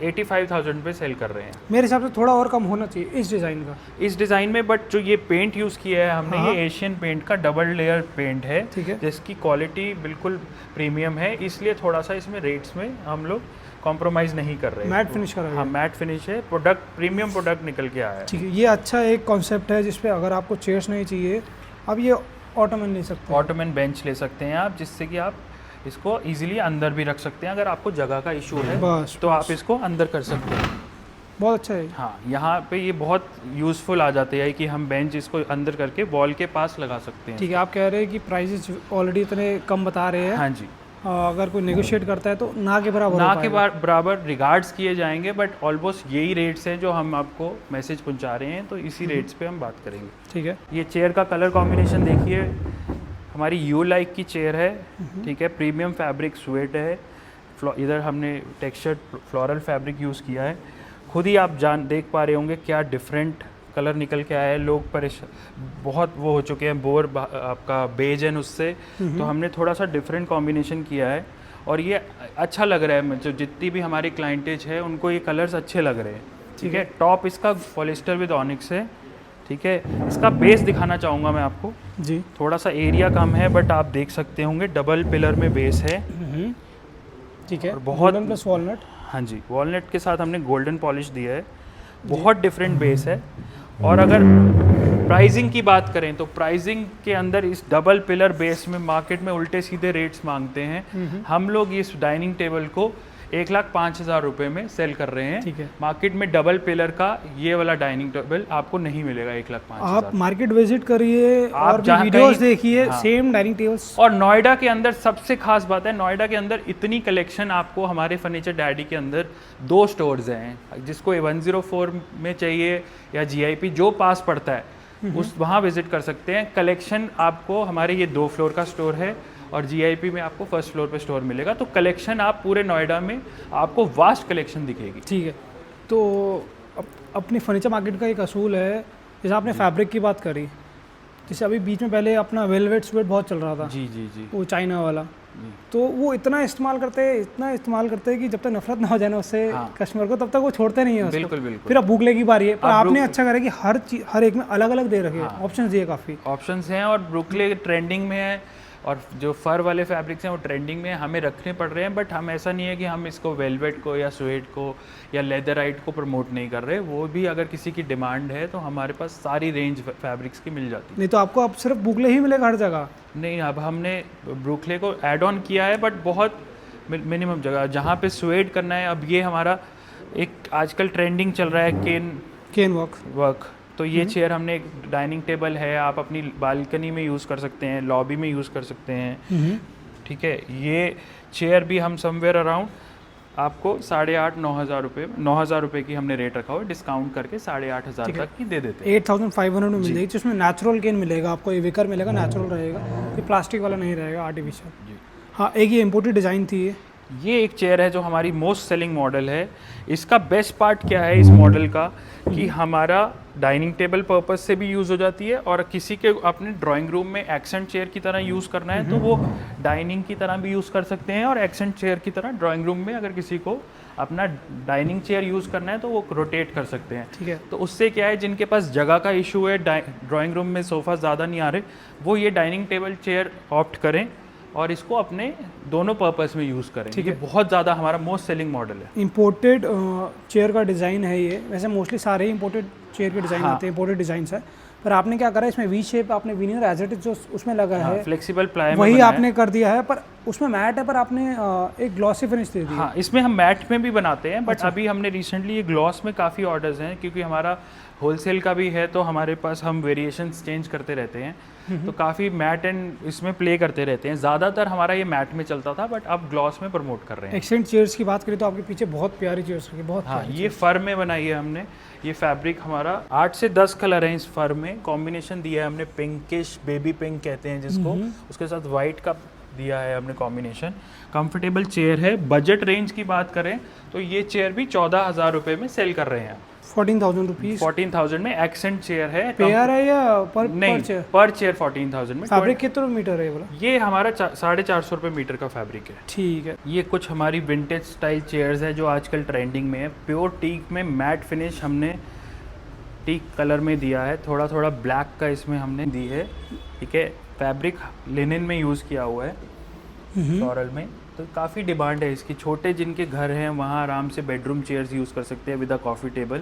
85,000 पे सेल कर रहे हैं। मेरे हिसाब से थोड़ा और कम होना चाहिए इस डिज़ाइन का, इस डिज़ाइन में। बट जो ये पेंट यूज़ किया है हमने, ये एशियन पेंट का डबल लेयर पेंट है, ठीक है। जिसकी क्वालिटी बिल्कुल प्रीमियम है, इसलिए थोड़ा सा इसमें रेट्स में हम लोग कॉम्प्रोमाइज़ नहीं कर रहे हैं। मैट फिनिश कर रहे हैं। हाँ, मैट फिनिश है, प्रोडक्ट प्रीमियम प्रोडक्ट निकल के आया है। ठीक है। ये अच्छा एक कॉन्सेप्ट है जिसपे अगर आपको चेयर्स नहीं चाहिए, अब ये ऑटोमन ले सकते हैं, ऑटोमन बेंच ले सकते हैं आप, जिससे कि आप इसको इजीली अंदर भी रख सकते हैं। अगर आपको जगह का इशू है बस तो आप इसको अंदर कर सकते हैं। बहुत अच्छा है। हाँ, यहाँ पे ये बहुत यूज़फुल आ जाते हैं कि हम बेंच इसको अंदर करके वॉल के पास लगा सकते हैं। ठीक है। आप कह रहे हैं कि प्राइसेस ऑलरेडी इतने कम बता रहे हैं। हाँ जी। अगर कोई नेगोशिएट करता है तो ना के बराबर ना के बराबर रिगार्ड्स किए जाएंगे, बट ऑलमोस्ट यही रेट्स हैं जो हम आपको मैसेज पहुंचा रहे हैं, तो इसी रेट्स पे हम बात करेंगे। ठीक है। ये चेयर का कलर कॉम्बिनेशन देखिए, हमारी यू लाइक की चेयर है, ठीक है। प्रीमियम फैब्रिक स्वेट है, इधर हमने टेक्सचर्ड फ्लोरल फैब्रिक यूज़ किया है। खुद ही आप देख पा रहे होंगे क्या डिफरेंट कलर निकल के आया है। लोग बहुत वो हो चुके हैं बोर आपका बेज एंड उससे, तो हमने थोड़ा सा डिफरेंट कॉम्बिनेशन किया है और ये अच्छा लग रहा है। जो जितनी भी हमारी क्लाइंटेज है उनको ये कलर्स अच्छे लग रहे हैं, ठीक है। टॉप इसका पॉलिस्टर विद ऑनिक्स है, ठीक है। इसका बेस दिखाना चाहूँगा मैं आपको जी। थोड़ा सा एरिया कम है, बट आप देख सकते होंगे डबल पिलर में बेस है, ठीक है। बहुत गोल्डन प्लस वॉलनट। हाँ जी, वॉलनट के साथ हमने गोल्डन पॉलिश दिया है, बहुत डिफरेंट बेस है। और अगर प्राइसिंग की बात करें तो प्राइसिंग के अंदर इस डबल पिलर बेस में मार्केट में उल्टे सीधे रेट्स मांगते हैं। हम लोग इस डाइनिंग टेबल को 1,05,000 रुपये में सेल कर रहे हैं, ठीक है। मार्केट में डबल पिलर का ये वाला डाइनिंग टेबल आपको नहीं मिलेगा 1,05,000। आप मार्केट विजिट करिए आप और जहाँ वीडियोस कहीं- देखिए, हाँ। Same dining tables. और नोएडा के अंदर सबसे खास बात है, नोएडा के अंदर इतनी कलेक्शन आपको हमारे फर्नीचर डैडी के अंदर 2 स्टोर्स हैं। जिसको 104 में चाहिए या जीआईपी जो पास पड़ता है उस वहाँ विजिट कर सकते हैं। कलेक्शन आपको हमारे ये 2 फ्लोर का स्टोर है और जीआईपी में आपको फर्स्ट फ्लोर पे स्टोर मिलेगा। तो कलेक्शन आप पूरे नोएडा में आपको वास्ट कलेक्शन दिखेगी। ठीक है। तो अपनी फर्नीचर मार्केट का एक असूल है, जैसे आपने फैब्रिक की बात करी, जैसे अभी बीच में पहले अपना वेलवेट स्वेट बहुत चल रहा था, जी जी जी, वो चाइना वाला, तो वो इतना इस्तेमाल करते हैं कि जब तक नफरत ना हो जाए ना उससे कस्टमर को, तब तक वो छोड़ते नहीं है उसको। बिल्कुल बिल्कुल। फिर अब बुकले की बारी है, पर आपने अच्छा करा कि हर एक में अलग अलग दे रखे हैं, ऑप्शंस दिए काफ़ी। ऑप्शंस हैं और ब्रुकले ट्रेंडिंग में है और जो फर वाले फैब्रिक्स हैं वो ट्रेंडिंग में हमें रखने पड़ रहे हैं। बट हम ऐसा नहीं है कि हम इसको वेलवेट को या स्वेट को या लेदराइट को प्रमोट नहीं कर रहे। वो भी अगर किसी की डिमांड है तो हमारे पास सारी रेंज फैब्रिक्स की मिल जाती है। नहीं तो आपको अब सिर्फ बुकले ही मिलेगा हर जगह? नहीं, अब हमने ब्रुकले को ऐड ऑन किया है, बट बहुत मिनिमम जगह जहाँ पे स्वेट करना है। अब ये हमारा एक आजकल ट्रेंडिंग चल रहा है केन वर्क। तो ये चेयर हमने एक डाइनिंग टेबल है, आप अपनी बालकनी में यूज़ कर सकते हैं, लॉबी में यूज़ कर सकते हैं, ठीक है। ये चेयर भी हम समवेयर अराउंड आपको 8,500-9,000 रुपये 9,000 रुपये की हमने रेट रखा हुआ है, डिस्काउंट करके 8,500 तक की दे देते हैं। 8,500 में मिल जाएगी, जिसमें नेचुरल केन मिलेगा आपको, ये विकर मिलेगा, नेचुरल रहेगा, ये प्लास्टिक वाला नहीं रहेगा, आर्टिफिशियल। हाँ, एक ये इम्पोर्टेड डिज़ाइन थी। ये एक चेयर है जो हमारी मोस्ट सेलिंग मॉडल है। इसका बेस्ट पार्ट क्या है इस मॉडल का कि हमारा डाइनिंग टेबल पर्पस से भी यूज़ हो जाती है और किसी के अपने ड्राइंग रूम में एक्सेंट चेयर की तरह यूज़ करना है तो वो डाइनिंग की तरह भी यूज़ कर सकते हैं, और एक्सेंट चेयर की तरह ड्राइंग रूम में अगर किसी को अपना डाइनिंग चेयर यूज़ करना है तो वो रोटेट कर सकते हैं। ठीक है। तो उससे क्या है, जिनके पास जगह का इशू है, ड्राइंग रूम में सोफ़ा ज़्यादा नहीं आ रहे, वो ये डाइनिंग टेबल चेयर ऑप्ट करें और इसको अपने दोनों पर्पस में यूज़ करें। ठीक है, बहुत ज़्यादा हमारा मोस्ट सेलिंग मॉडल है। इंपोर्टेड चेयर का डिज़ाइन है ये, वैसे मोस्टली सारे ही इंपोर्टेड चेयर के डिज़ाइन आते हैं, इंपोर्टेड डिज़ाइंस है, पर आपने क्या करा, इसमें वी शेप आपने विनियर एज इट इज जो उसमें लगा है, फ्लेक्सिबल प्लाई वही आपने कर दिया है, पर उसमें मैट है, पर आपने एक ग्लॉसी फिनिश दे दी। हाँ, इसमें हम मैट में भी बनाते हैं, बट अभी हमने रिसेंटली ये ग्लॉस में काफ़ी ऑर्डर्स हैं, क्योंकि हमारा होलसेल का भी है तो हमारे पास हम वेरिएशंस चेंज करते रहते हैं। तो काफ़ी मैट एंड इसमें प्ले करते रहते हैं। ज़्यादातर हमारा ये मैट में चलता था, बट अब ग्लॉस में प्रमोट कर रहे हैं। एक्सेंट चेयर्स की बात करें तो आपके पीछे बहुत प्यारी चेयर्स रखी, बहुत हाँ, प्यारी ये फर में बनाई है हमने। ये फैब्रिक हमारा 8 से 10 कलर हैं इस फर में। कॉम्बिनेशन दिया है हमने पिंकिश, बेबी पिंक कहते हैं जिसको, उसके साथ वाइट का दिया है हमने कॉम्बिनेशन। कंफर्टेबल चेयर है। बजट रेंज की बात करें तो ये चेयर भी 14,000 रुपये में सेल कर रहे हैं। 14,000 रुपीज। 14,000 में एक्सेंट चेयर है। पेयर है या पर नहीं, पर चेयर 14,000 में। फैब्रिक कितना मीटर है बोला? ये हमारा 450 रुपये मीटर का फैब्रिक है। ठीक है। ये कुछ हमारी विंटेज स्टाइल चेयर्स है जो आजकल ट्रेंडिंग में है। प्योर टीक में मैट फिनिश हमने टीक कलर में दिया है, थोड़ा थोड़ा ब्लैक का इसमें हमने दी है। ठीक है, फैब्रिक लिनन में यूज़ किया हुआ है, फ्लोरल में। तो काफ़ी डिमांड है इसकी। छोटे जिनके घर हैं वहाँ आराम से बेडरूम चेयर्स यूज़ कर सकते हैं विद अ कॉफ़ी टेबल।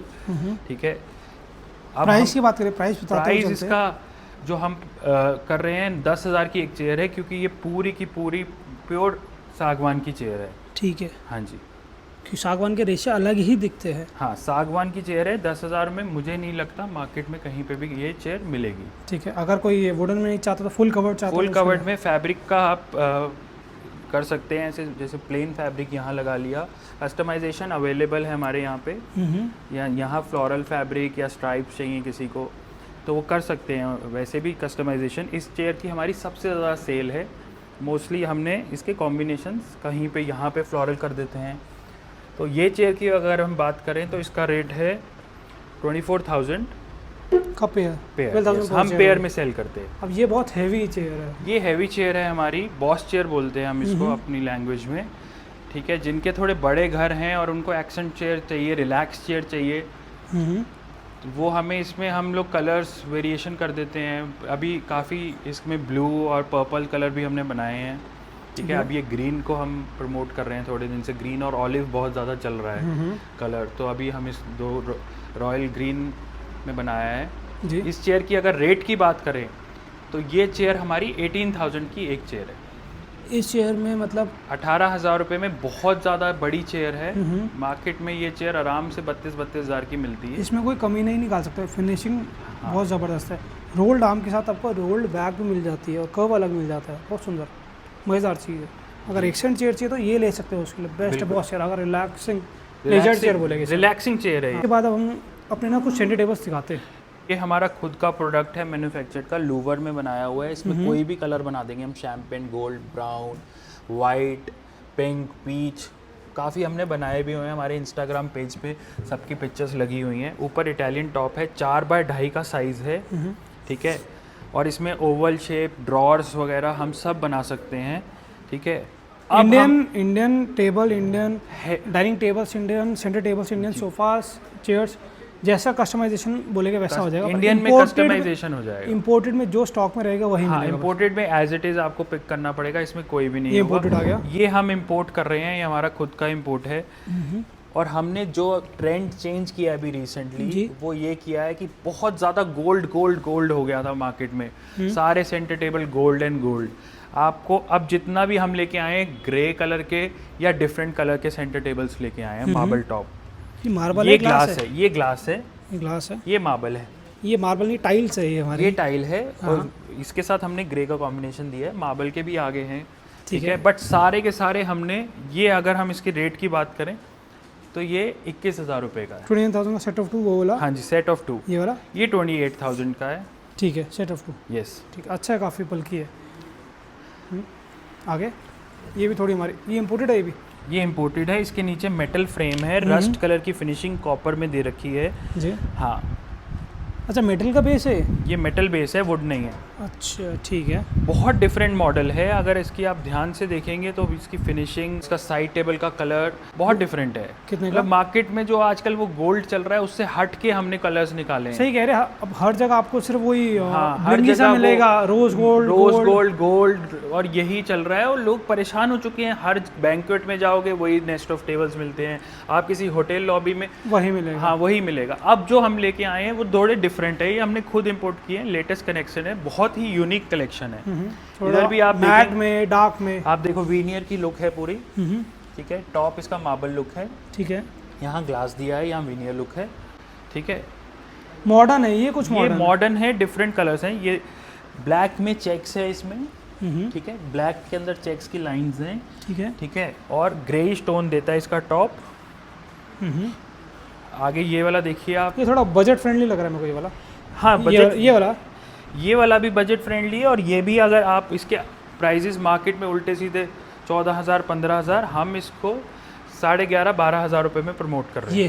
ठीक है, अब प्राइस की बात करें, प्राइस बताते हैं। प्राइस इसका जो हम कर रहे हैं 10,000 की एक चेयर है, क्योंकि ये पूरी की पूरी प्योर सागवान की चेयर है। ठीक है। हाँ जी, कि सागवान के रेशे अलग ही दिखते हैं। हाँ, सागवान की चेयर है। 10,000 में मुझे नहीं लगता मार्केट में कहीं पे भी ये चेयर मिलेगी। ठीक है, अगर कोई ये वुडन में नहीं चाहता तो फुल कवर्ड चाहता, फुल कवर्ड में फैब्रिक का आप कर सकते हैं ऐसे, जैसे प्लेन फैब्रिक यहाँ लगा लिया। कस्टमाइजेशन अवेलेबल है हमारे यहाँ पे। या यहाँ फ्लोरल फैब्रिक या स्ट्राइप्स चाहिए किसी को तो वो कर सकते हैं। वैसे भी कस्टमाइजेशन इस चेयर की हमारी सबसे ज़्यादा सेल है। मोस्टली हमने इसके कॉम्बिनेशंस कहीं पे यहाँ पे फ्लोरल कर देते हैं। तो ये चेयर की अगर हम बात करें तो इसका रेट है 24,000 का पेयर। पेयर हम पेयर में सेल करते हैं। अब ये बहुत हैवी चेयर है। ये हैवी चेयर है हमारी, बॉस चेयर बोलते हैं हम इसको अपनी लैंग्वेज में। ठीक है, जिनके थोड़े बड़े घर हैं और उनको एक्सेंट चेयर चाहिए, रिलैक्स चेयर चाहिए, तो वो हमें इसमें हम लोग कलर्स वेरिएशन कर देते हैं। अभी काफ़ी इसमें ब्लू और पर्पल कलर भी हमने बनाए हैं। ठीक है, अब ये ग्रीन को हम प्रमोट कर रहे हैं थोड़े दिन से। ग्रीन और ऑलिव बहुत ज़्यादा चल रहा है कलर, तो अभी हम इस दो रॉयल ग्रीन में बनाया है जी। इस चेयर की अगर रेट की बात करें तो ये चेयर हमारी 18,000 की एक चेयर है। इस चेयर में मतलब 18,000 रुपये में बहुत ज़्यादा बड़ी चेयर है। मार्केट में ये चेयर आराम से 32,000 की मिलती है। इसमें कोई कमी नहीं निकाल सकता। फिनिशिंग बहुत ज़बरदस्त है। रोल्ड आर्म के साथ आपको रोल्ड बैक भी मिल जाती है और कर्व अलग मिल जाता है। बहुत सुंदर मज़ेदार चीज़ है। अगर एक्सेंट चेयर चाहिए तो ये ले सकते हो, उसके लिए बेस्ट है बहुत चेयर। अगर रिलैक्सिंग लेजर चेयर बोलेंगे, रिलैक्सिंग चेयर है। इसके बाद अब हम अपने ना कुछ सेंटर टेबल्स दिखाते हैं। ये हमारा खुद का प्रोडक्ट है, मैन्युफैक्चर्ड का, लूवर में बनाया हुआ है। इसमें कोई भी कलर बना देंगे हम, champagne, gold, brown, white, pink, peach, काफ़ी हमने बनाए भी हुए हैं। हमारे इंस्टाग्राम पेज पे सबकी पिक्चर्स लगी हुई हैं। ऊपर इटालियन टॉप है, 4x2.5 का साइज़ है। ठीक है, और इसमें ओवल शेप, ड्रॉर्स वगैरह हम सब बना सकते हैं। ठीक है, Indian table, Indian dining tables, Indian centre tables, Indian sofas, chairs, जैसा कस्टमाइजेशन बोलेगे वैसा हो जाएगा। इंडियन में कस्टमाइजेशन हो जाएगा। इंपोर्टेड में जो स्टॉक में रहेगा वही मिलेगा। इंपोर्टेड में एज इट इज़ आपको पिक करना पड़ेगा, इसमें कोई भी नहीं है। इंपोर्टेड आ गया। ये हम इंपोर्ट कर रहे हैं, ये हमारा खुद का इंपोर्ट है। और हमने जो ट्रेंड चेंज किया अभी रिसेंटली, वो ये किया है कि बहुत ज़्यादा गोल्ड हो गया था मार्केट में। सारे centre table gold and gold. आपको अब जितना भी हम लेके आए हैं ग्रे कलर के या डिफरेंट कलर के सेंटर टेबल्स लेके आए हैं। मार्बल टॉप, ये मार्बल ये ग्लास है, ये ग्लास है, ये ग्लास है, ये मार्बल है, ये मार्बल नहीं टाइल्स है, ये हमारे ये टाइल है। और इसके साथ हमने ग्रे का कॉम्बिनेशन दिया है। मार्बल के भी आगे हैं। ठीक है, बट सारे के सारे हमने ये, अगर हम इसकी रेट की बात करें तो ये 21,000 रुपये का है। 28,000 का सेट ऑफ 2 वो वाला? हाँ जी, सेट ऑफ 2 ये वाला। ये 28,000 का है। ठीक है, सेट ऑफ 2। यस, ठीक, अच्छा है, काफ़ी बल्कि है। आगे ये भी थोड़ी हमारी, ये इम्पोर्टेड है। ये भी ये इम्पोर्टेड है। इसके नीचे मेटल फ्रेम है, रस्ट कलर की फिनिशिंग कॉपर में दे रखी है जी। हाँ, अच्छा, मेटल का बेस है ये मेटल बेस है, वुड नहीं है। अच्छा, ठीक है। बहुत डिफरेंट मॉडल है। अगर इसकी आप ध्यान से देखेंगे तो इसकी फिनिशिंग, इसका साइड टेबल का कलर बहुत डिफरेंट है। कितने का? मतलब मार्केट में जो आजकल वो गोल्ड चल रहा है उससे हट के हमने कलर्स निकाले हैं। सही कह रहे हैं। अब हर जगह आपको सिर्फ वही हर जगह मिलेगा, रोज गोल्ड और यही चल रहा है। और लोग परेशान हो चुके हैं। हर बैंक्वेट में जाओगे वही नेस्ट ऑफ टेबल्स मिलते हैं, आप किसी होटल लॉबी में वही मिलेगा। हाँ, वही मिलेगा। अब जो हम लेके आए हैं वो थोड़े डिफरेंट है। ये हमने खुद इंपोर्ट किए हैं, लेटेस्ट कलेक्शन है, बहुत ही यूनिक कलेक्शन है। इधर भी आप मैट में, डार्क में, आप देखो वीनियर की लुक है पूरी। ठीक है, टॉप इसका मार्बल लुक है। ठीक है, यहाँ ग्लास दिया है, यहाँ वीनियर लुक है। ठीक है, मॉडर्न है ये, कुछ मॉडर्न है, डिफरेंट कलर्स हैं। ये ब्लैक में चेक्स है इसमें, ठीक है, ब्लैक के अंदर चेक्स की लाइंस हैं, ठीक है, और ग्रे टोन देता है इसका टॉप। आगे ये वाला देखिए आप, ये थोड़ा बजट फ्रेंडली लग रहा है मेरे को ये वाला। हाँ बजट, ये वाला भी बजट फ्रेंडली है, और ये भी अगर आप इसके प्राइजेस मार्केट में उल्टे सीधे 14,000 15,000, हम इसको 11,500-12,000 रुपए में प्रमोट कर रहे हैं। ये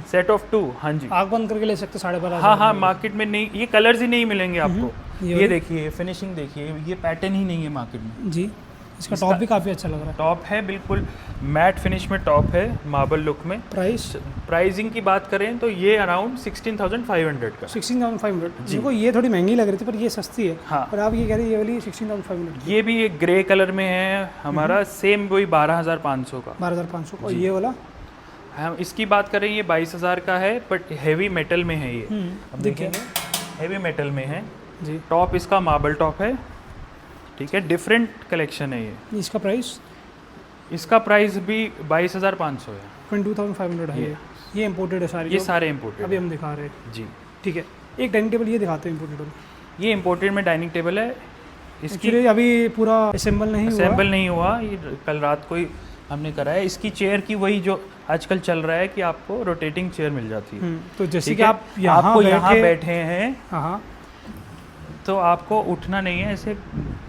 सेट ऑफ टू, हाँ जी, आग बंद करके ले सकते 12,500। हाँ, मार्केट में नहीं, ये कलर्स ही नहीं मिलेंगे आपको। ये देखिए फिनिशिंग देखिए, ये पैटर्न ही नहीं है मार्केट में जी। इसका टॉप भी काफ़ी अच्छा लग रहा है। टॉप है बिल्कुल मैट फिनिश में, टॉप है मार्बल लुक में। प्राइसिंग की बात करें तो ये अराउंड 16,500 का। 16,500 जी। को ये थोड़ी महंगी लग रही थी पर ये सस्ती है। हाँ, पर आप ये कह रहे हैं ये वाली 16,500। ये भी एक ग्रे कलर में है हमारा, सेम वही 12,500 का। 12,500 और ये वाला हम इसकी बात करें ये 22,000 का है, बट हेवी मेटल में है ये। अब देखेंगे हेवी मेटल में है जी। टॉप इसका मार्बल टॉप है, ठीक है, डिफरेंट कलेक्शन है ये। इसका प्राइस? इसका प्राइस भी 22,500 है। 22,500 है ये इम्पोर्टेड है सारी? ये सारे इम्पोर्टेड अभी हम दिखा रहे हैं जी। ठीक है, एक डाइनिंग टेबल ये दिखाते हैं इम्पोर्टेड। ये इम्पोर्टेड में डाइनिंग टेबल है, इसकी अभी पूरा असेंबल नहीं हुआ, ये कल रात को ही हमने करा है। इसकी चेयर की वही जो आजकल चल रहा है कि आपको रोटेटिंग चेयर मिल जाती है। तो जैसे कि आप यहाँ बैठे हैं, हाँ, तो आपको उठना नहीं है, ऐसे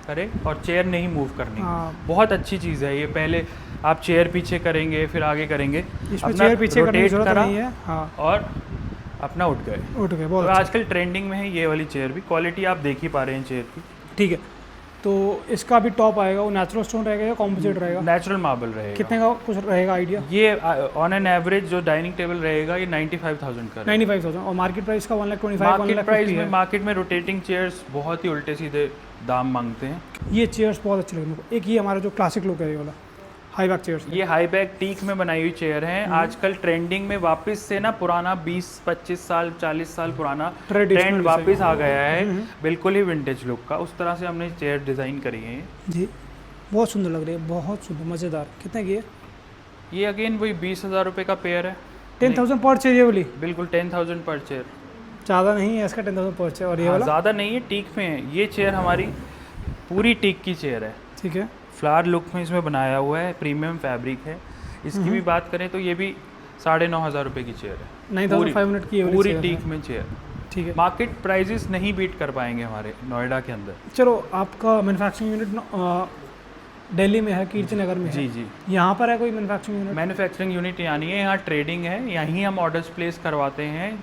करे और चेयर नहीं मूव करनी। बहुत अच्छी चीज़ है ये। पहले आप चेयर पीछे करेंगे फिर आगे करेंगे, इसमें चेयर पीछे करने की जरूरत नहीं है। हाँ, और अपना उठ गए। बहुत तो आजकल ट्रेंडिंग में है ये वाली चेयर भी, क्वालिटी आप देख ही पा रहे हैं चेयर की। ठीक है, तो इसका भी टॉप आएगा वो नेचुरल स्टोन रहेगा या कॉम्पोजिट रहेगा? नेचुरल मार्बल रहेगा। कितने का कुछ रहेगा आइडिया? ये ऑन एन एवरेज जो डाइनिंग टेबल रहेगा ये 95,000 का। 95,000 और मार्केट प्राइस का 1,25,000। मार्केट प्राइस में मार्केट में रोटेटिंग चेयर्स बहुत ही उल्टे सीधे दाम मांगते हैं। ये चेयर्स बहुत अच्छे लगे मेरे को। एक ये हमारा जो क्लासिक लुक है ये वाला हाई बैक चेयर्स, ये हाई बैक टीक में बनाई हुई चेयर है। आजकल ट्रेंडिंग में वापस से ना पुराना 20-25 साल 40 साल पुराना ट्रेंड वापस आ गया है, बिल्कुल ही विंटेज लुक का। उस तरह से हमने चेयर डिज़ाइन करी है जी। बहुत सुंदर लग रही है, बहुत सुंदर, मज़ेदार। कितने की है ये? अगेन वही 20,000 रुपये का पेयर है। 10,000 पर चेयर ये वाली? बिल्कुल 10,000 पर चेयर। ज़्यादा नहीं है इसका 10,000 पर चेयर। और ये वाला ज़्यादा नहीं है, टीक में है ये चेयर, हमारी पूरी टीक की चेयर है। ठीक है, फ्लावर लुक में इसमें बनाया हुआ है, प्रीमियम फैब्रिक है। इसकी भी बात करें तो ये भी 9,500 रुपये की चेयर है। 9,500 की पूरी टीक में चेयर। ठीक है, मार्केट प्राइजेस नहीं बीट कर पाएंगे हमारे नोएडा के अंदर। चलो, आपका मैन्युफैक्चरिंग यूनिट दिल्ली में है, कीर्ति नगर में जी जी। यहाँ पर है कोई मैन्युफैक्चरिंग यूनिट? मैन्युफैक्चरिंग यूनिट यहाँ नहीं है, यहाँ ट्रेडिंग है। यहीं हम ऑर्डर्स प्लेस करवाते हैं,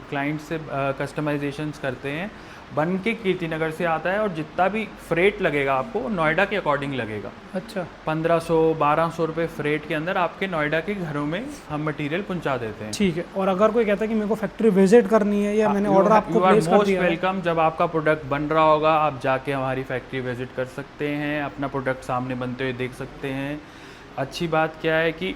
क्लाइंट से कस्टमाइजेशंस करते हैं, बन के कीर्ति नगर से आता है। और जितना भी फ्रेट लगेगा आपको नोएडा के अकॉर्डिंग लगेगा। अच्छा, 1,500-1,200 रुपये फ्रेट के अंदर आपके नोएडा के घरों में हम मटेरियल पहुंचा देते हैं। ठीक है, और अगर कोई कहता है कि मेरे को फैक्ट्री विजिट करनी है या मैंने ऑर्डर आपको प्लेस कर दिया है, वेलकम। जब आपका प्रोडक्ट बन रहा होगा आप जाके हमारी फैक्ट्री विजिट कर सकते हैं, अपना प्रोडक्ट सामने बनते हुए देख सकते हैं। अच्छी बात क्या है कि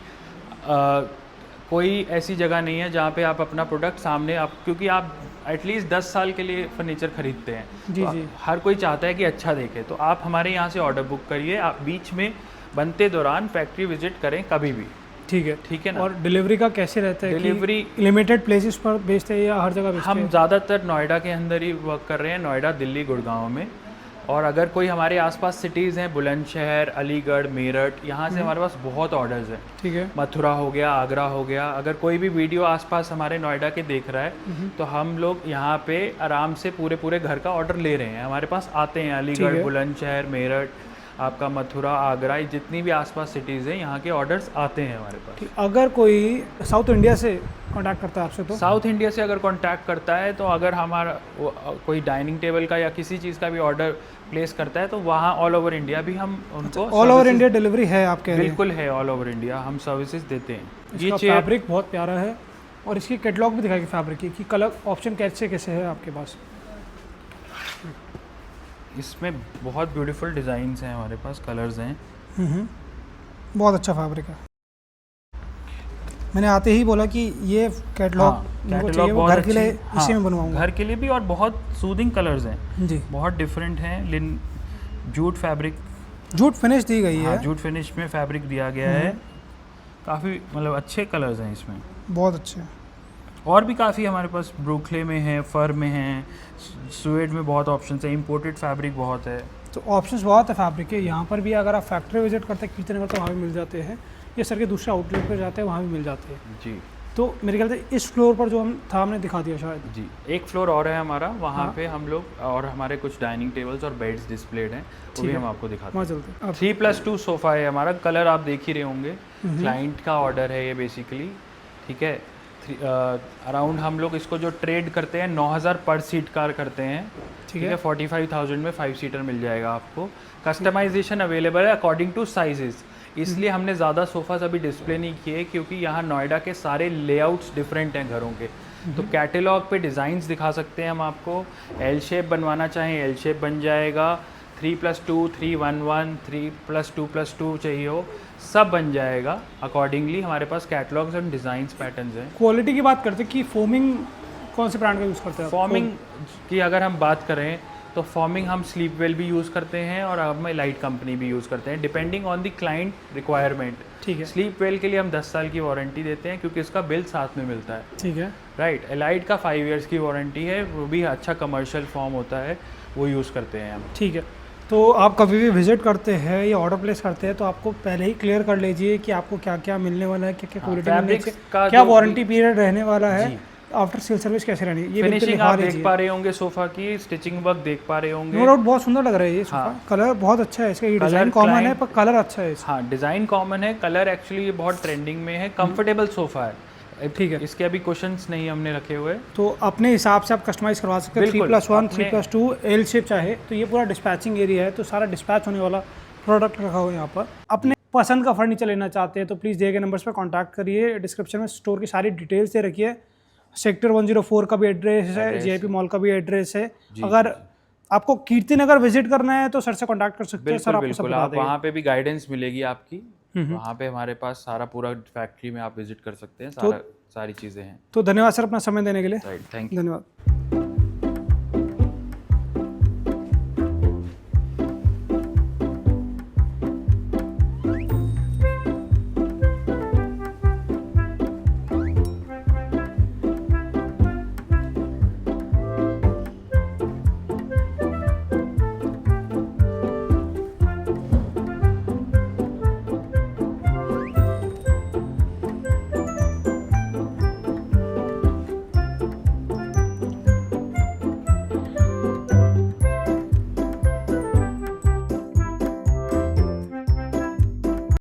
कोई ऐसी जगह नहीं है जहाँ पे आप अपना प्रोडक्ट सामने आप, क्योंकि आप एटलीस्ट 10 साल के लिए फर्नीचर खरीदते हैं जी तो जी। हर कोई चाहता है कि अच्छा देखे, तो आप हमारे यहाँ से ऑर्डर बुक करिए, आप बीच में बनते दौरान फैक्ट्री विजिट करें कभी भी। ठीक है ना। और डिलीवरी का कैसे रहता है? डिलीवरी लिमिटेड प्लेसेस पर बेचते हैं या हर जगह बेचते हैं? हम ज़्यादातर नोएडा के अंदर ही वर्क कर रहे हैं, नोएडा, दिल्ली, गुड़गांव में। और अगर कोई हमारे आसपास सिटीज़ हैं, बुलंदशहर, अलीगढ़, मेरठ, यहाँ से हमारे पास बहुत ऑर्डर्स हैं। ठीक है, मथुरा हो गया, आगरा हो गया। अगर कोई भी वीडियो आसपास हमारे नोएडा के देख रहा है तो हम लोग यहाँ पे आराम से पूरे घर का ऑर्डर ले रहे हैं, हमारे पास आते हैं। अलीगढ़, बुलंदशहर, मेरठ, आपका मथुरा, आगरा, जितनी भी आसपास सिटीज़ हैं यहाँ के ऑर्डर्स आते हैं हमारे पास। अगर कोई साउथ इंडिया से कांटेक्ट करता है आपसे तो? साउथ इंडिया से अगर कांटेक्ट करता है तो अगर हमारा कोई डाइनिंग टेबल का या किसी चीज़ का भी ऑर्डर प्लेस करता है तो वहाँ ऑल ओवर इंडिया भी हम उनको ऑल ओवर इंडिया डिलीवरी है आपके? बिल्कुल है, ऑल ओवर इंडिया हम सर्विसेज देते हैं। ये फैब्रिक बहुत प्यारा है और इसकी कैटलॉग भी दिखाएगी फैब्रिक की कि कलर ऑप्शन कैसे कैसे है आपके पास। इसमें बहुत ब्यूटीफुल डिज़ाइंस हैं हमारे पास, कलर्स हैं। बहुत अच्छा फैब्रिक है। मैंने आते ही बोला कि ये कैटलॉग चाहिए, वो घर के लिए इसी में बनवाऊंगा। घर के लिए भी, और बहुत सूदिंग कलर्स हैं जी, बहुत डिफरेंट हैं। जूट फैब्रिक, जूट फिनिश दी गई है। जूट फिनिश में फैब्रिक दिया गया है। काफ़ी मतलब अच्छे कलर्स हैं इसमें, बहुत अच्छे। और भी काफ़ी हमारे पास ब्रुकले में है, फर में है, स्वेड में बहुत ऑप्शन है, इम्पोर्टेड फैब्रिक बहुत है। तो ऑप्शंस बहुत है फैब्रिक के। यहाँ पर भी अगर आप फैक्ट्री विजिट करते हैं कीर्तनगर तो वहाँ भी मिल जाते हैं, या सर के दूसरे आउटलेट पर जाते हैं वहाँ भी मिल जाते हैं जी। तो मेरे ख्याल से इस फ्लोर पर जो हमने दिखा दिया शायद। जी, एक फ्लोर और है हमारा, वहाँ पे हम लोग और हमारे कुछ डाइनिंग टेबल्स और बेड्स डिस्प्लेड हैं, वो भी हम आपको दिखाते हैं। चलते हैं। 3+2 सोफ़ा है हमारा, कलर आप देख ही रहे होंगे, क्लाइंट का ऑर्डर है ये बेसिकली, ठीक है। अराउंड हम लोग इसको जो ट्रेड करते हैं 9,000 पर सीट कार करते हैं, ठीक है। 45,000 में 5 सीटर मिल जाएगा आपको। कस्टमाइजेशन अवेलेबल है अकॉर्डिंग टू साइजेस, इसलिए हमने ज़्यादा सोफ़ाज अभी डिस्प्ले नहीं किए क्योंकि यहाँ नोएडा के सारे लेआउट्स डिफरेंट हैं घरों के। तो कैटलॉग पे डिज़ाइंस दिखा सकते हैं हम आपको। एल शेप बनवाना चाहें एल शेप बन जाएगा, 3+2, 311, 3+2+2 चाहिए हो, सब बन जाएगा अकॉर्डिंगली। हमारे पास कैटलॉग्स एंड डिज़ाइंस पैटर्न्स हैं। क्वालिटी की बात करते हैं कि फोमिंग कौन से ब्रांड का यूज़ करते हैं? फॉर्मिंग की अगर हम बात करें तो फॉर्मिंग हम स्लीप वेल भी यूज़ करते हैं और हम लाइट कंपनी भी यूज़ करते हैं, depending on the client requirement. ठीक है। स्लीप वेल के लिए हम 10 साल की वारंटी देते हैं क्योंकि इसका बिल साथ में मिलता है, ठीक है। राइट। एलाइट का 5 इयर्स की वारंटी है, वो भी अच्छा कमर्शियल फॉर्म होता है, वो यूज़ करते हैं हम। ठीक है। तो आप कभी भी विजिट करते हैं या ऑर्डर प्लेस करते हैं तो आपको पहले ही क्लियर कर लीजिए कि आपको क्या क्या मिलने वाला है, क्या क्या क्वालिटी मिलने वाली है, क्या वारंटी पीरियड रहने वाला है, आफ्टर सेल सर्विस कैसे रहनी है, ये फिनिशिंग आप देख पा रहे होंगे सोफा की, स्टिचिंग वर्क देख पा रहे होंगे। नो डाउट बहुत सुंदर लग रहा है ये सोफा। कलर बहुत अच्छा है इसका, ये डिजाइन कॉमन है पर कलर अच्छा है इसका। हाँ, डिजाइन कॉमन है, कलर एक्चुअली बहुत ट्रेंडिंग में है, कंफर्टेबल सोफा है, ठीक है। इसके अभी कुशन्स नहीं हमने रखे हुए, तो अपने हिसाब से आप कस्टमाइज करवा सकते हैं। 3+1, 3+2 एल शेप चाहे तो ये पूरा डिस्पैचिंग एरिया है, तो सारा डिस्पैच होने वाला प्रोडक्ट रखा हुआ है यहाँ पर। अपने पसंद का फर्नीचर लेना चाहते हैं तो प्लीज़ दिए गए नंबर्स पर कॉन्टैक्ट करिए। डिस्क्रिप्शन में स्टोर की सारी डिटेल्स दे रखिए। सेक्टर 104 का भी एड्रेस है, जीआईपी मॉल का भी एड्रेस है। अगर आपको कीर्तिनगर विजिट करना है तो सर से कॉन्टैक्ट कर सकते हैं। सर आपको सब बता देंगे। वहाँ पे भी गाइडेंस मिलेगी आपकी, वहाँ पे हमारे पास सारा पूरा फैक्ट्री में आप विजिट कर सकते हैं, सारी चीज़ें हैं। तो धन्यवाद सर अपना समय देने के लिए। Thank you. धन्यवाद।